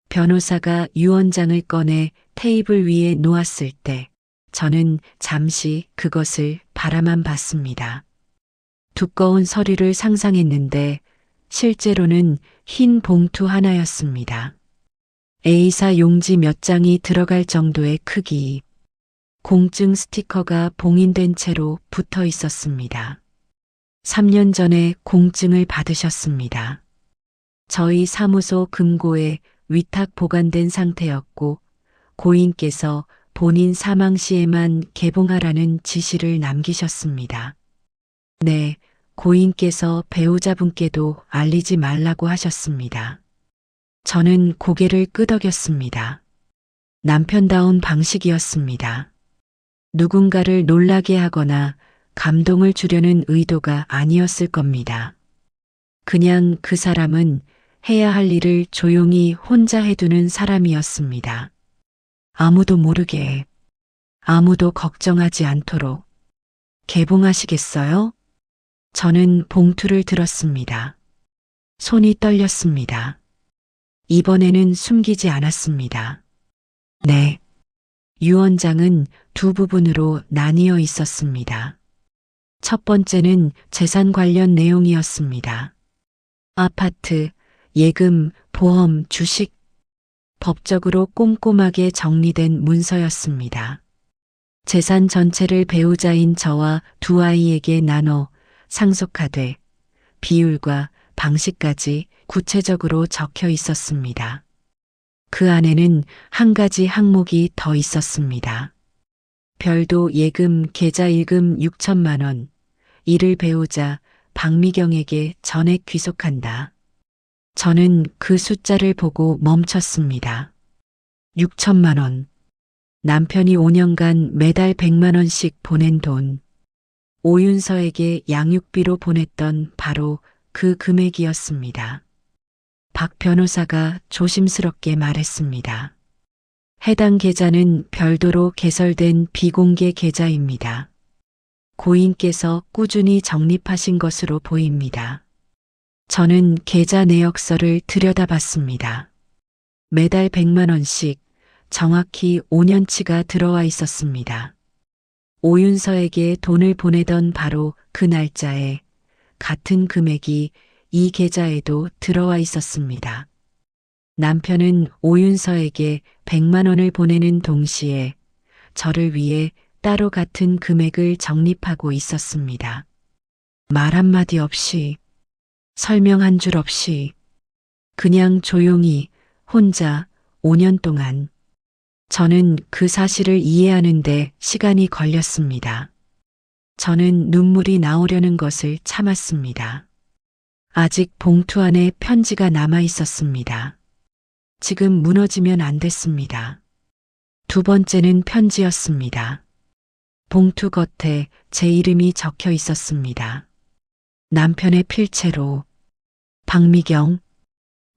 변호사가 유언장을 꺼내 테이블 위에 놓았을 때 저는 잠시 그것을 바라만 봤습니다. 두꺼운 서류를 상상했는데 실제로는 흰 봉투 하나였습니다. A사 용지 몇 장이 들어갈 정도의 크기. 공증 스티커가 봉인된 채로 붙어 있었습니다. 3년 전에 공증을 받으셨습니다. 저희 사무소 금고에 위탁 보관된 상태였고 고인께서 본인 사망 시에만 개봉하라는 지시를 남기셨습니다. 네, 고인께서 배우자분께도 알리지 말라고 하셨습니다. 저는 고개를 끄덕였습니다. 남편다운 방식이었습니다. 누군가를 놀라게 하거나 감동을 주려는 의도가 아니었을 겁니다. 그냥 그 사람은 해야 할 일을 조용히 혼자 해두는 사람이었습니다. 아무도 모르게, 아무도 걱정하지 않도록. 개봉하시겠어요? 저는 봉투를 들었습니다. 손이 떨렸습니다. 이번에는 숨기지 않았습니다. 네. 유언장은 두 부분으로 나뉘어 있었습니다. 첫 번째는 재산 관련 내용이었습니다. 아파트, 예금, 보험, 주식, 법적으로 꼼꼼하게 정리된 문서였습니다. 재산 전체를 배우자인 저와 두 아이에게 나눠 상속하되 비율과 방식까지 구체적으로 적혀 있었습니다. 그 안에는 한 가지 항목이 더 있었습니다. 별도 예금 계좌 일금 6천만 원, 이를 배우자 박미경에게 전액 귀속한다. 저는 그 숫자를 보고 멈췄습니다. 6천만 원. 남편이 5년간 매달 100만 원씩 보낸 돈. 오윤서에게 양육비로 보냈던 바로 그 금액이었습니다. 박 변호사가 조심스럽게 말했습니다. 해당 계좌는 별도로 개설된 비공개 계좌입니다. 고인께서 꾸준히 적립하신 것으로 보입니다. 저는 계좌 내역서를 들여다봤습니다. 매달 100만 원씩 정확히 5년치가 들어와 있었습니다. 오윤서에게 돈을 보내던 바로 그 날짜에 같은 금액이 이 계좌에도 들어와 있었습니다. 남편은 오윤서에게 100만 원을 보내는 동시에 저를 위해 따로 같은 금액을 적립하고 있었습니다. 말 한마디 없이, 설명 한 줄 없이, 그냥 조용히 혼자 5년 동안. 저는 그 사실을 이해하는데 시간이 걸렸습니다. 저는 눈물이 나오려는 것을 참았습니다. 아직 봉투 안에 편지가 남아 있었습니다. 지금 무너지면 안 됐습니다. 두 번째는 편지였습니다. 봉투 겉에 제 이름이 적혀 있었습니다. 남편의 필체로 박미경.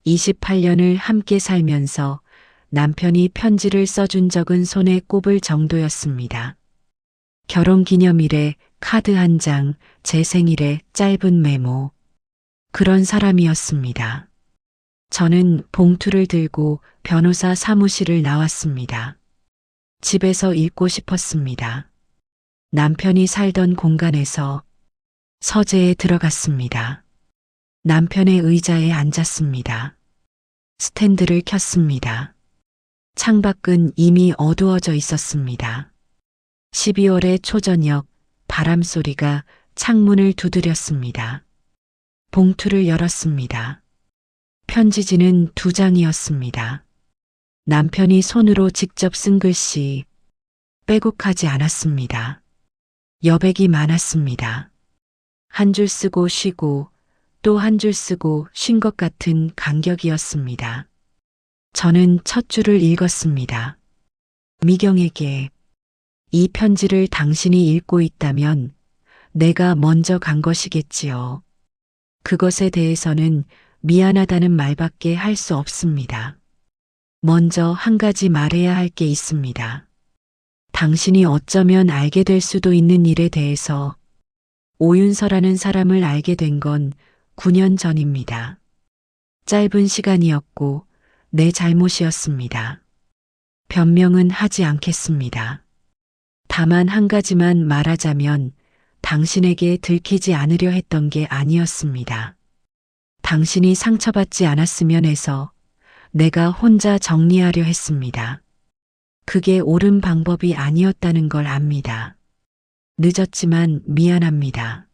28년을 함께 살면서 남편이 편지를 써준 적은 손에 꼽을 정도였습니다. 결혼기념일에 카드 한 장, 제 생일에 짧은 메모. 그런 사람이었습니다. 저는 봉투를 들고 변호사 사무실을 나왔습니다. 집에서 읽고 싶었습니다. 남편이 살던 공간에서 서재에 들어갔습니다. 남편의 의자에 앉았습니다. 스탠드를 켰습니다. 창밖은 이미 어두워져 있었습니다. 12월의 초저녁 바람소리가 창문을 두드렸습니다. 봉투를 열었습니다. 편지지는 2장이었습니다. 남편이 손으로 직접 쓴 글씨, 빼곡하지 않았습니다. 여백이 많았습니다. 한 줄 쓰고 쉬고 또 한 줄 쓰고 쉰 것 같은 간격이었습니다. 저는 첫 줄을 읽었습니다. 미경에게. 이 편지를 당신이 읽고 있다면 내가 먼저 간 것이겠지요. 그것에 대해서는 미안하다는 말밖에 할 수 없습니다. 먼저 한 가지 말해야 할 게 있습니다. 당신이 어쩌면 알게 될 수도 있는 일에 대해서 오윤서라는 사람을 알게 된 건 9년 전입니다. 짧은 시간이었고 내 잘못이었습니다. 변명은 하지 않겠습니다. 다만 한 가지만 말하자면 당신에게 들키지 않으려 했던 게 아니었습니다. 당신이 상처받지 않았으면 해서 내가 혼자 정리하려 했습니다. 그게 옳은 방법이 아니었다는 걸 압니다. 늦었지만 미안합니다.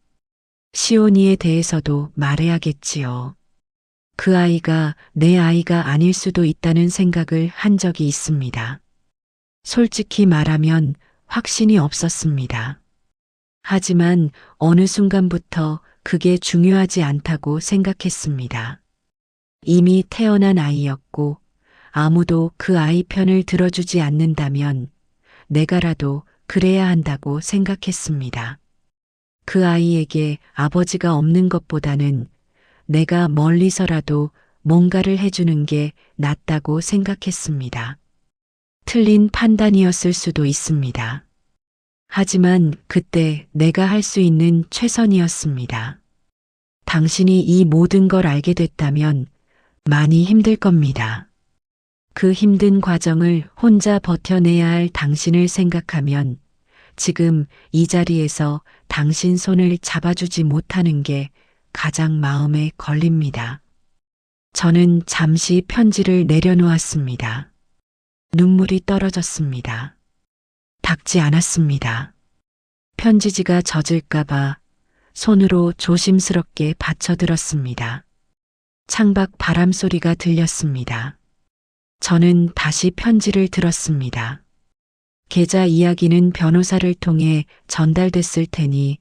시온이에 대해서도 말해야겠지요. 그 아이가 내 아이가 아닐 수도 있다는 생각을 한 적이 있습니다. 솔직히 말하면 확신이 없었습니다. 하지만 어느 순간부터 그게 중요하지 않다고 생각했습니다. 이미 태어난 아이였고 아무도 그 아이 편을 들어주지 않는다면 내가라도 그래야 한다고 생각했습니다. 그 아이에게 아버지가 없는 것보다는 내가 멀리서라도 뭔가를 해주는 게 낫다고 생각했습니다. 틀린 판단이었을 수도 있습니다. 하지만 그때 내가 할 수 있는 최선이었습니다. 당신이 이 모든 걸 알게 됐다면 많이 힘들 겁니다. 그 힘든 과정을 혼자 버텨내야 할 당신을 생각하면 지금 이 자리에서 당신 손을 잡아주지 못하는 게 가장 마음에 걸립니다. 저는 잠시 편지를 내려놓았습니다. 눈물이 떨어졌습니다. 닦지 않았습니다. 편지지가 젖을까봐 손으로 조심스럽게 받쳐들었습니다. 창밖 바람 소리가 들렸습니다. 저는 다시 편지를 들었습니다. 계좌 이야기는 변호사를 통해 전달됐을 테니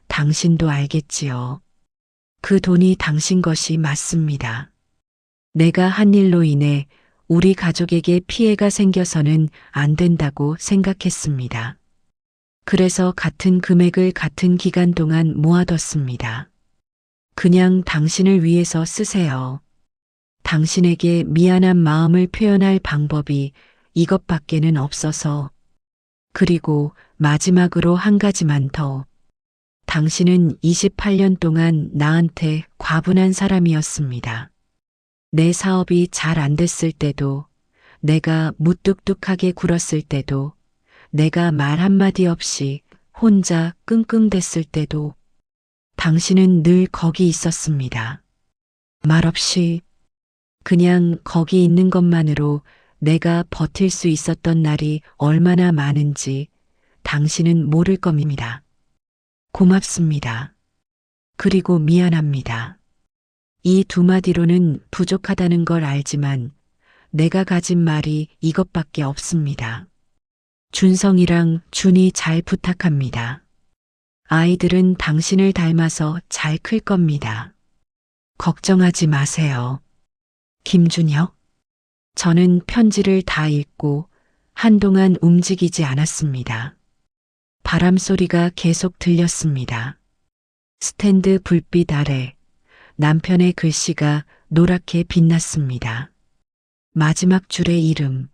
당신도 알겠지요. 그 돈이 당신 것이 맞습니다. 내가 한 일로 인해 우리 가족에게 피해가 생겨서는 안 된다고 생각했습니다. 그래서 같은 금액을 같은 기간 동안 모아뒀습니다. 그냥 당신을 위해서 쓰세요. 당신에게 미안한 마음을 표현할 방법이 이것밖에는 없어서. 그리고 마지막으로 한 가지만 더. 당신은 28년 동안 나한테 과분한 사람이었습니다. 내 사업이 잘 안 됐을 때도, 내가 무뚝뚝하게 굴었을 때도, 내가 말 한마디 없이 혼자 끙끙댔을 때도 당신은 늘 거기 있었습니다. 말없이 그냥 거기 있는 것만으로 내가 버틸 수 있었던 날이 얼마나 많은지 당신은 모를 겁니다. 고맙습니다. 그리고 미안합니다. 이 두 마디로는 부족하다는 걸 알지만 내가 가진 말이 이것밖에 없습니다. 준성이랑 준이 잘 부탁합니다. 아이들은 당신을 닮아서 잘 클 겁니다. 걱정하지 마세요. 김준혁. 저는 편지를 다 읽고 한동안 움직이지 않았습니다. 바람 소리가 계속 들렸습니다. 스탠드 불빛 아래 남편의 글씨가 노랗게 빛났습니다. 마지막 줄의 이름.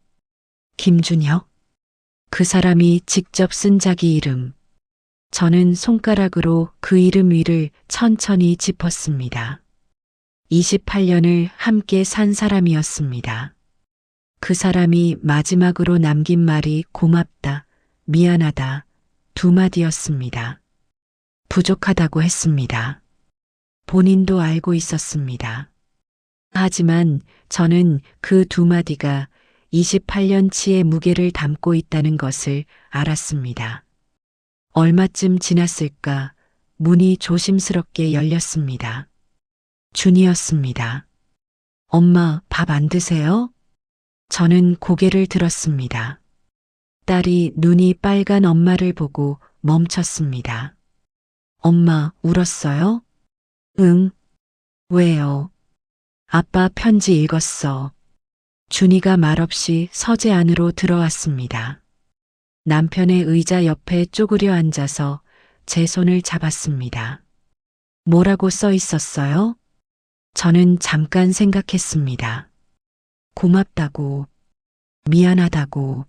김준혁. 그 사람이 직접 쓴 자기 이름. 저는 손가락으로 그 이름 위를 천천히 짚었습니다. 28년을 함께 산 사람이었습니다. 그 사람이 마지막으로 남긴 말이 고맙다, 미안하다 두 마디였습니다. 부족하다고 했습니다. 본인도 알고 있었습니다. 하지만 저는 그 두 마디가 28년치의 무게를 담고 있다는 것을 알았습니다. 얼마쯤 지났을까 문이 조심스럽게 열렸습니다. 준이었습니다. 엄마, 밥 안 드세요? 저는 고개를 들었습니다. 딸이 눈이 빨간 엄마를 보고 멈췄습니다. 엄마, 울었어요? 응. 왜요? 아빠 편지 읽었어. 준이가 말없이 서재 안으로 들어왔습니다. 남편의 의자 옆에 쪼그려 앉아서 제 손을 잡았습니다. 뭐라고 써 있었어요? 저는 잠깐 생각했습니다. 고맙다고, 미안하다고.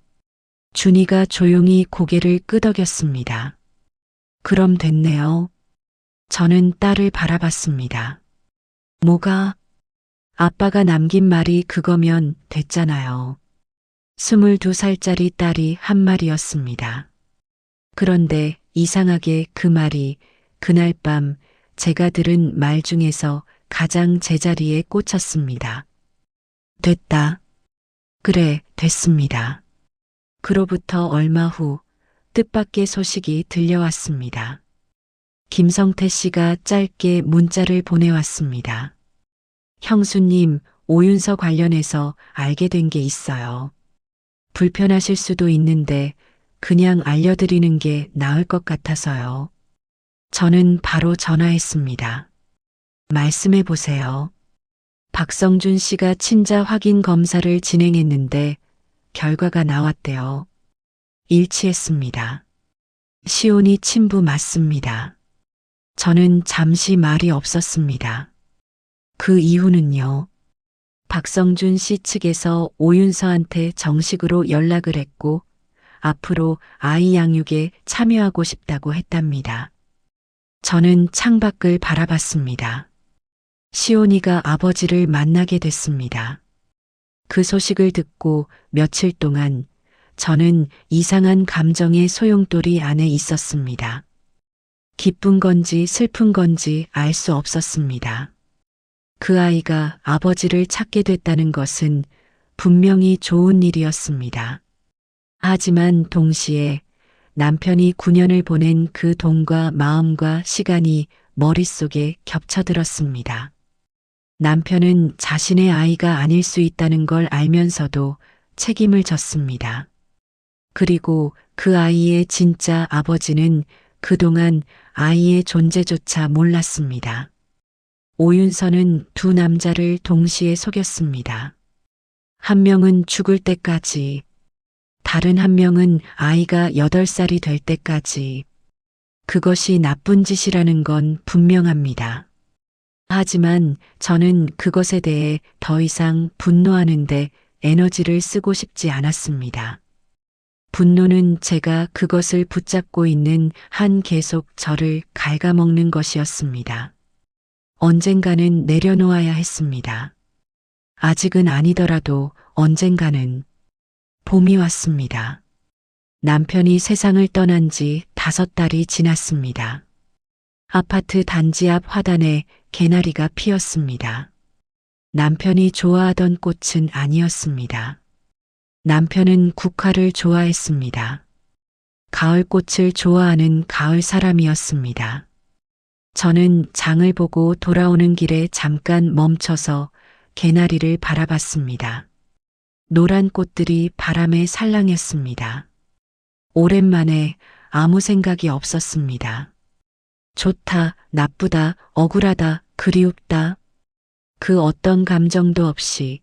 준이가 조용히 고개를 끄덕였습니다. 그럼 됐네요. 저는 딸을 바라봤습니다. 뭐가? 아빠가 남긴 말이 그거면 됐잖아요. 22살짜리 딸이 한 말이었습니다. 그런데 이상하게 그 말이 그날 밤 제가 들은 말 중에서 가장 제자리에 꽂혔습니다. 됐다. 그래, 됐습니다. 그로부터 얼마 후 뜻밖의 소식이 들려왔습니다. 김성태 씨가 짧게 문자를 보내왔습니다. 형수님, 오윤서 관련해서 알게 된 게 있어요. 불편하실 수도 있는데 그냥 알려드리는 게 나을 것 같아서요. 저는 바로 전화했습니다. 말씀해 보세요. 박성준 씨가 친자 확인 검사를 진행했는데 결과가 나왔대요. 일치했습니다. 시온이 친부 맞습니다. 저는 잠시 말이 없었습니다. 그 이유는요. 박성준 씨 측에서 오윤서한테 정식으로 연락을 했고 앞으로 아이 양육에 참여하고 싶다고 했답니다. 저는 창밖을 바라봤습니다. 시온이가 아버지를 만나게 됐습니다. 그 소식을 듣고 며칠 동안 저는 이상한 감정의 소용돌이 안에 있었습니다. 기쁜 건지 슬픈 건지 알 수 없었습니다. 그 아이가 아버지를 찾게 됐다는 것은 분명히 좋은 일이었습니다. 하지만 동시에 남편이 9년을 보낸 그 돈과 마음과 시간이 머릿속에 겹쳐들었습니다. 남편은 자신의 아이가 아닐 수 있다는 걸 알면서도 책임을 졌습니다. 그리고 그 아이의 진짜 아버지는 그동안 아이의 존재조차 몰랐습니다. 오윤서는 두 남자를 동시에 속였습니다. 한 명은 죽을 때까지, 다른 한 명은 아이가 8살이 될 때까지. 그것이 나쁜 짓이라는 건 분명합니다. 하지만 저는 그것에 대해 더 이상 분노하는데 에너지를 쓰고 싶지 않았습니다. 분노는 제가 그것을 붙잡고 있는 한 계속 저를 갉아먹는 것이었습니다. 언젠가는 내려놓아야 했습니다. 아직은 아니더라도 언젠가는. 봄이 왔습니다. 남편이 세상을 떠난 지 5달이 지났습니다. 아파트 단지 앞 화단에 개나리가 피었습니다. 남편이 좋아하던 꽃은 아니었습니다. 남편은 국화를 좋아했습니다. 가을꽃을 좋아하는 가을 사람이었습니다. 저는 장을 보고 돌아오는 길에 잠깐 멈춰서 개나리를 바라봤습니다. 노란 꽃들이 바람에 살랑했습니다. 오랜만에 아무 생각이 없었습니다. 좋다, 나쁘다, 억울하다, 그리웁다. 그 어떤 감정도 없이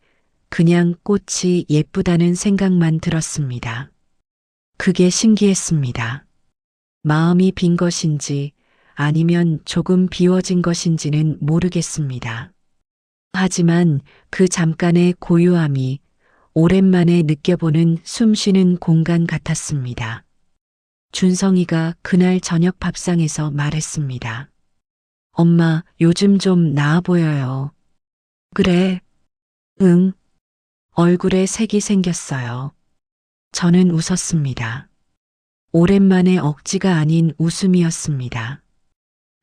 그냥 꽃이 예쁘다는 생각만 들었습니다. 그게 신기했습니다. 마음이 빈 것인지 아니면 조금 비워진 것인지는 모르겠습니다. 하지만 그 잠깐의 고요함이 오랜만에 느껴보는 숨쉬는 공간 같았습니다. 준성이가 그날 저녁 밥상에서 말했습니다. 엄마, 요즘 좀 나아 보여요. 그래? 응. 얼굴에 색이 생겼어요. 저는 웃었습니다. 오랜만에 억지가 아닌 웃음이었습니다.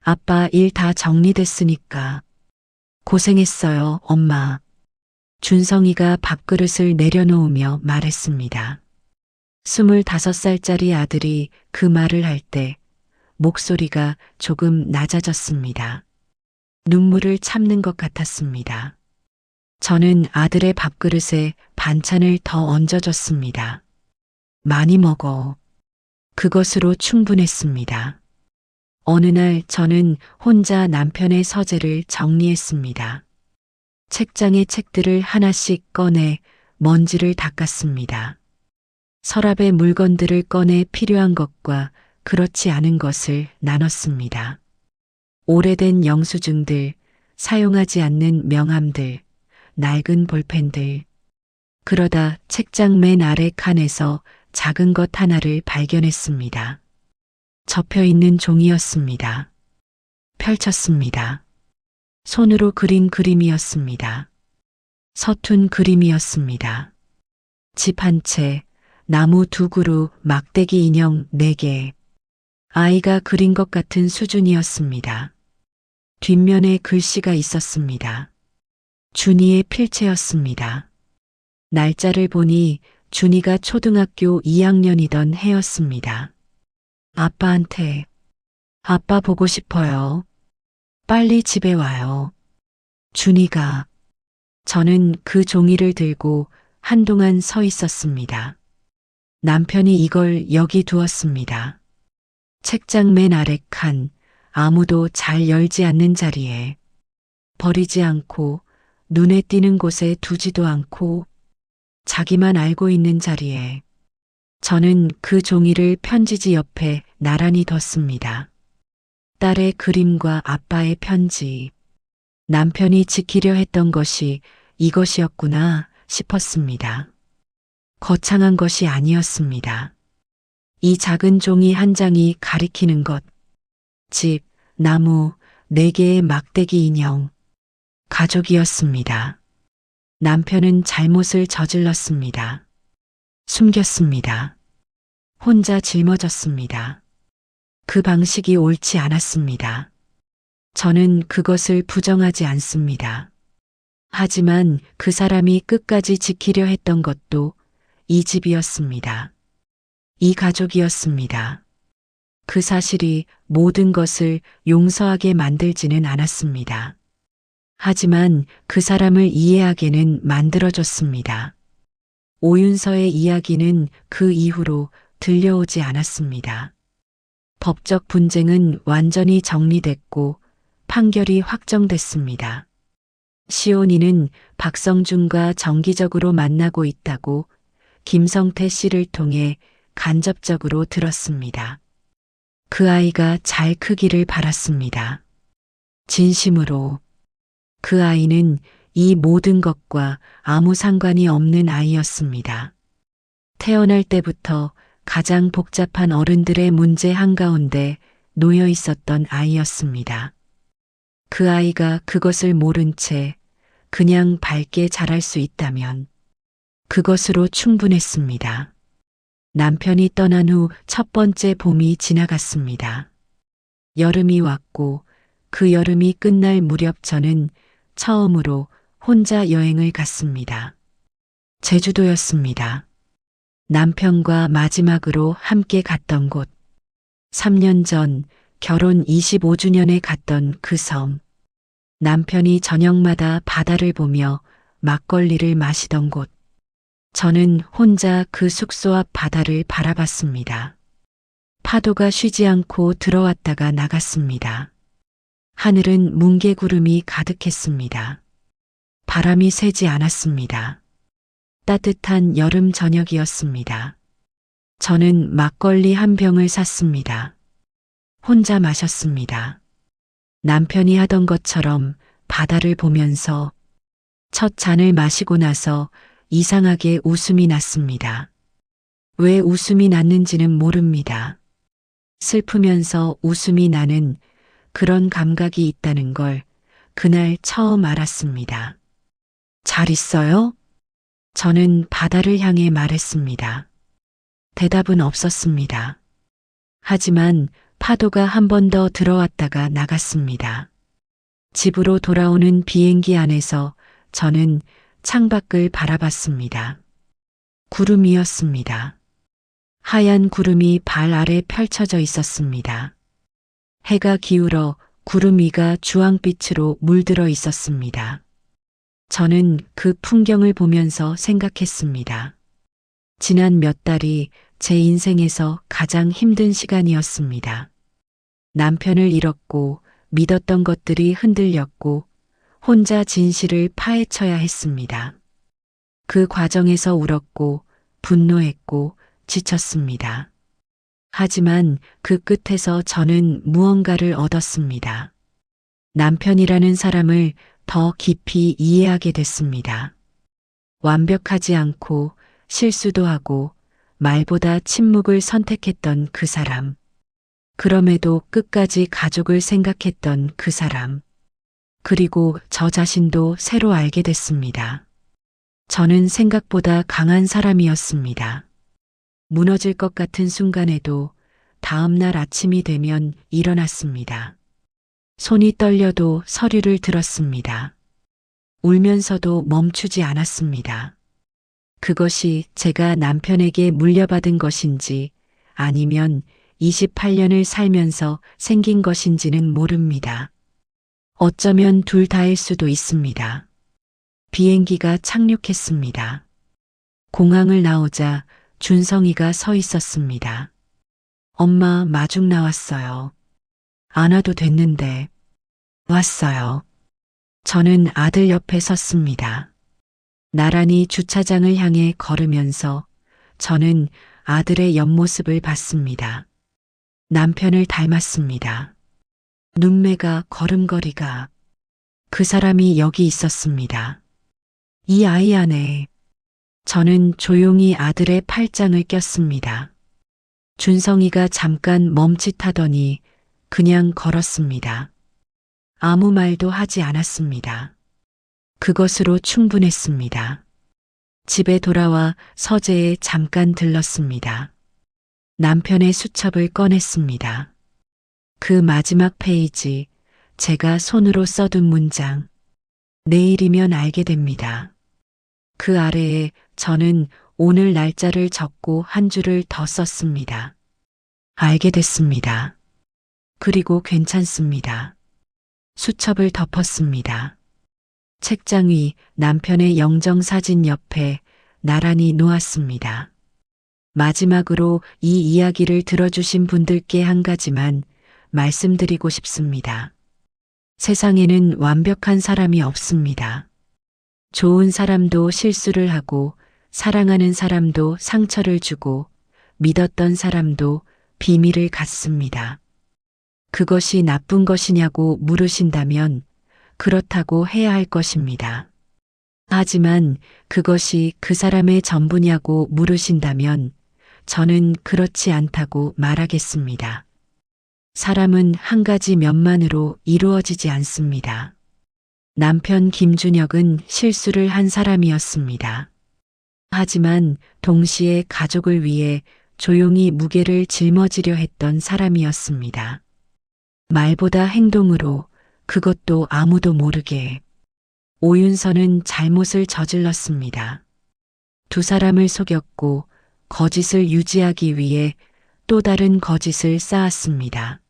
아빠 일 다 정리됐으니까. 고생했어요, 엄마. 준성이가 밥그릇을 내려놓으며 말했습니다. 25살짜리 아들이 그 말을 할 때 목소리가 조금 낮아졌습니다. 눈물을 참는 것 같았습니다. 저는 아들의 밥그릇에 반찬을 더 얹어줬습니다. 많이 먹어. 그것으로 충분했습니다. 어느 날 저는 혼자 남편의 서재를 정리했습니다. 책장의 책들을 하나씩 꺼내 먼지를 닦았습니다. 서랍의 물건들을 꺼내 필요한 것과 그렇지 않은 것을 나눴습니다. 오래된 영수증들, 사용하지 않는 명함들, 낡은 볼펜들. 그러다 책장 맨 아래 칸에서 작은 것 하나를 발견했습니다. 접혀 있는 종이였습니다. 펼쳤습니다. 손으로 그린 그림이었습니다. 서툰 그림이었습니다. 집 한 채, 나무 2그루, 막대기 인형 4개. 아이가 그린 것 같은 수준이었습니다. 뒷면에 글씨가 있었습니다. 준이의 필체였습니다. 날짜를 보니 준이가 초등학교 2학년이던 해였습니다. 아빠한테, 아빠 보고 싶어요. 빨리 집에 와요. 준이가. 저는 그 종이를 들고 한동안 서 있었습니다. 남편이 이걸 여기 두었습니다. 책장 맨 아래 칸, 아무도 잘 열지 않는 자리에. 버리지 않고 눈에 띄는 곳에 두지도 않고 자기만 알고 있는 자리에. 저는 그 종이를 편지지 옆에 나란히 뒀습니다. 딸의 그림과 아빠의 편지. 남편이 지키려 했던 것이 이것이었구나 싶었습니다. 거창한 것이 아니었습니다. 이 작은 종이 한 장이 가리키는 것, 집, 나무, 4개의 막대기 인형, 가족이었습니다. 남편은 잘못을 저질렀습니다. 숨겼습니다. 혼자 짊어졌습니다. 그 방식이 옳지 않았습니다. 저는 그것을 부정하지 않습니다. 하지만 그 사람이 끝까지 지키려 했던 것도 이 집이었습니다. 이 가족이었습니다. 그 사실이 모든 것을 용서하게 만들지는 않았습니다. 하지만 그 사람을 이해하게는 만들어줬습니다. 오윤서의 이야기는 그 이후로 들려오지 않았습니다. 법적 분쟁은 완전히 정리됐고 판결이 확정됐습니다. 시온이는 박성준과 정기적으로 만나고 있다고 김성태 씨를 통해 간접적으로 들었습니다. 그 아이가 잘 크기를 바랐습니다. 진심으로. 그 아이는 이 모든 것과 아무 상관이 없는 아이였습니다. 태어날 때부터 가장 복잡한 어른들의 문제 한가운데 놓여 있었던 아이였습니다. 그 아이가 그것을 모른 채 그냥 밝게 자랄 수 있다면 그것으로 충분했습니다. 남편이 떠난 후 첫 번째 봄이 지나갔습니다. 여름이 왔고 그 여름이 끝날 무렵 저는 처음으로 혼자 여행을 갔습니다. 제주도였습니다. 남편과 마지막으로 함께 갔던 곳. 3년 전 결혼 25주년에 갔던 그 섬. 남편이 저녁마다 바다를 보며 막걸리를 마시던 곳. 저는 혼자 그 숙소 앞 바다를 바라봤습니다. 파도가 쉬지 않고 들어왔다가 나갔습니다. 하늘은 뭉게구름이 가득했습니다. 바람이 세지 않았습니다. 따뜻한 여름 저녁이었습니다. 저는 막걸리 한 병을 샀습니다. 혼자 마셨습니다. 남편이 하던 것처럼 바다를 보면서 첫 잔을 마시고 나서 이상하게 웃음이 났습니다. 왜 웃음이 났는지는 모릅니다. 슬프면서 웃음이 나는 그런 감각이 있다는 걸 그날 처음 알았습니다. 잘 있어요? 저는 바다를 향해 말했습니다. 대답은 없었습니다. 하지만 파도가 한 번 더 들어왔다가 나갔습니다. 집으로 돌아오는 비행기 안에서 저는 창밖을 바라봤습니다. 구름이었습니다. 하얀 구름이 발 아래 펼쳐져 있었습니다. 해가 기울어 구름 위가 주황빛으로 물들어 있었습니다. 저는 그 풍경을 보면서 생각했습니다. 지난 몇 달이 제 인생에서 가장 힘든 시간이었습니다. 남편을 잃었고 믿었던 것들이 흔들렸고 혼자 진실을 파헤쳐야 했습니다. 그 과정에서 울었고 분노했고 지쳤습니다. 하지만 그 끝에서 저는 무언가를 얻었습니다. 남편이라는 사람을 더 깊이 이해하게 됐습니다. 완벽하지 않고 실수도 하고 말보다 침묵을 선택했던 그 사람. 그럼에도 끝까지 가족을 생각했던 그 사람. 그리고 저 자신도 새로 알게 됐습니다. 저는 생각보다 강한 사람이었습니다. 무너질 것 같은 순간에도 다음 날 아침이 되면 일어났습니다. 손이 떨려도 서류를 들었습니다. 울면서도 멈추지 않았습니다. 그것이 제가 남편에게 물려받은 것인지 아니면 28년을 살면서 생긴 것인지는 모릅니다. 어쩌면 둘 다일 수도 있습니다. 비행기가 착륙했습니다. 공항을 나오자 준성이가 서 있었습니다. 엄마 마중 나왔어요. 안 와도 됐는데. 왔어요. 저는 아들 옆에 섰습니다. 나란히 주차장을 향해 걸으면서 저는 아들의 옆모습을 봤습니다. 남편을 닮았습니다. 눈매가 걸음걸이가 그 사람이 여기 있었습니다. 이 아이 안에. 저는 조용히 아들의 팔짱을 꼈습니다. 준성이가 잠깐 멈칫하더니 그냥 걸었습니다. 아무 말도 하지 않았습니다. 그것으로 충분했습니다. 집에 돌아와 서재에 잠깐 들렀습니다. 남편의 수첩을 꺼냈습니다. 그 마지막 페이지, 제가 손으로 써둔 문장. 내일이면 알게 됩니다. 그 아래에 저는 오늘 날짜를 적고 한 줄을 더 썼습니다. 알게 됐습니다. 그리고 괜찮습니다. 수첩을 덮었습니다. 책장 위 남편의 영정사진 옆에 나란히 놓았습니다. 마지막으로 이 이야기를 들어주신 분들께 한 가지만 말씀드리고 싶습니다. 세상에는 완벽한 사람이 없습니다. 좋은 사람도 실수를 하고 사랑하는 사람도 상처를 주고 믿었던 사람도 비밀을 갖습니다. 그것이 나쁜 것이냐고 물으신다면 그렇다고 해야 할 것입니다. 하지만 그것이 그 사람의 전부냐고 물으신다면 저는 그렇지 않다고 말하겠습니다. 사람은 한 가지 면만으로 이루어지지 않습니다. 남편 김준혁은 실수를 한 사람이었습니다. 하지만 동시에 가족을 위해 조용히 무게를 짊어지려 했던 사람이었습니다. 말보다 행동으로, 그것도 아무도 모르게. 오윤서는 잘못을 저질렀습니다. 두 사람을 속였고 거짓을 유지하기 위해 또 다른 거짓을 쌓았습니다.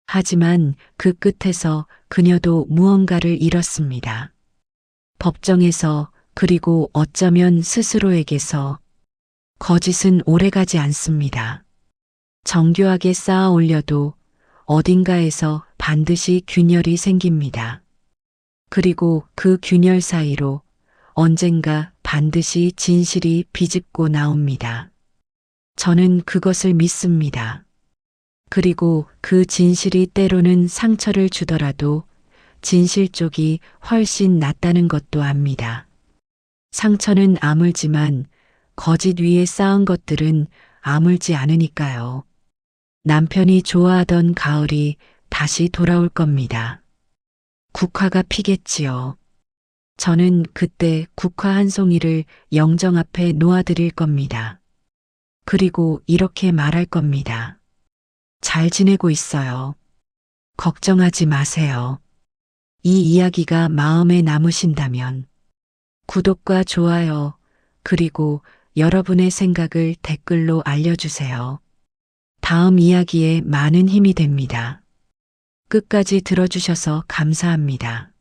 하지만 그 끝에서 그녀도 무언가를 잃었습니다. 법정에서, 그리고 어쩌면 스스로에게서. 거짓은 오래가지 않습니다. 정교하게 쌓아 올려도 어딘가에서 반드시 균열이 생깁니다. 그리고 그 균열 사이로 언젠가 반드시 진실이 비집고 나옵니다. 저는 그것을 믿습니다. 그리고 그 진실이 때로는 상처를 주더라도 진실 쪽이 훨씬 낫다는 것도 압니다. 상처는 아물지만 거짓 위에 쌓은 것들은 아물지 않으니까요. 남편이 좋아하던 가을이 다시 돌아올 겁니다. 국화가 피겠지요. 저는 그때 국화 한 송이를 영정 앞에 놓아드릴 겁니다. 그리고 이렇게 말할 겁니다. 잘 지내고 있어요. 걱정하지 마세요. 이 이야기가 마음에 남으신다면 구독과 좋아요, 그리고 여러분의 생각을 댓글로 알려주세요. 다음 이야기에 많은 힘이 됩니다. 끝까지 들어주셔서 감사합니다.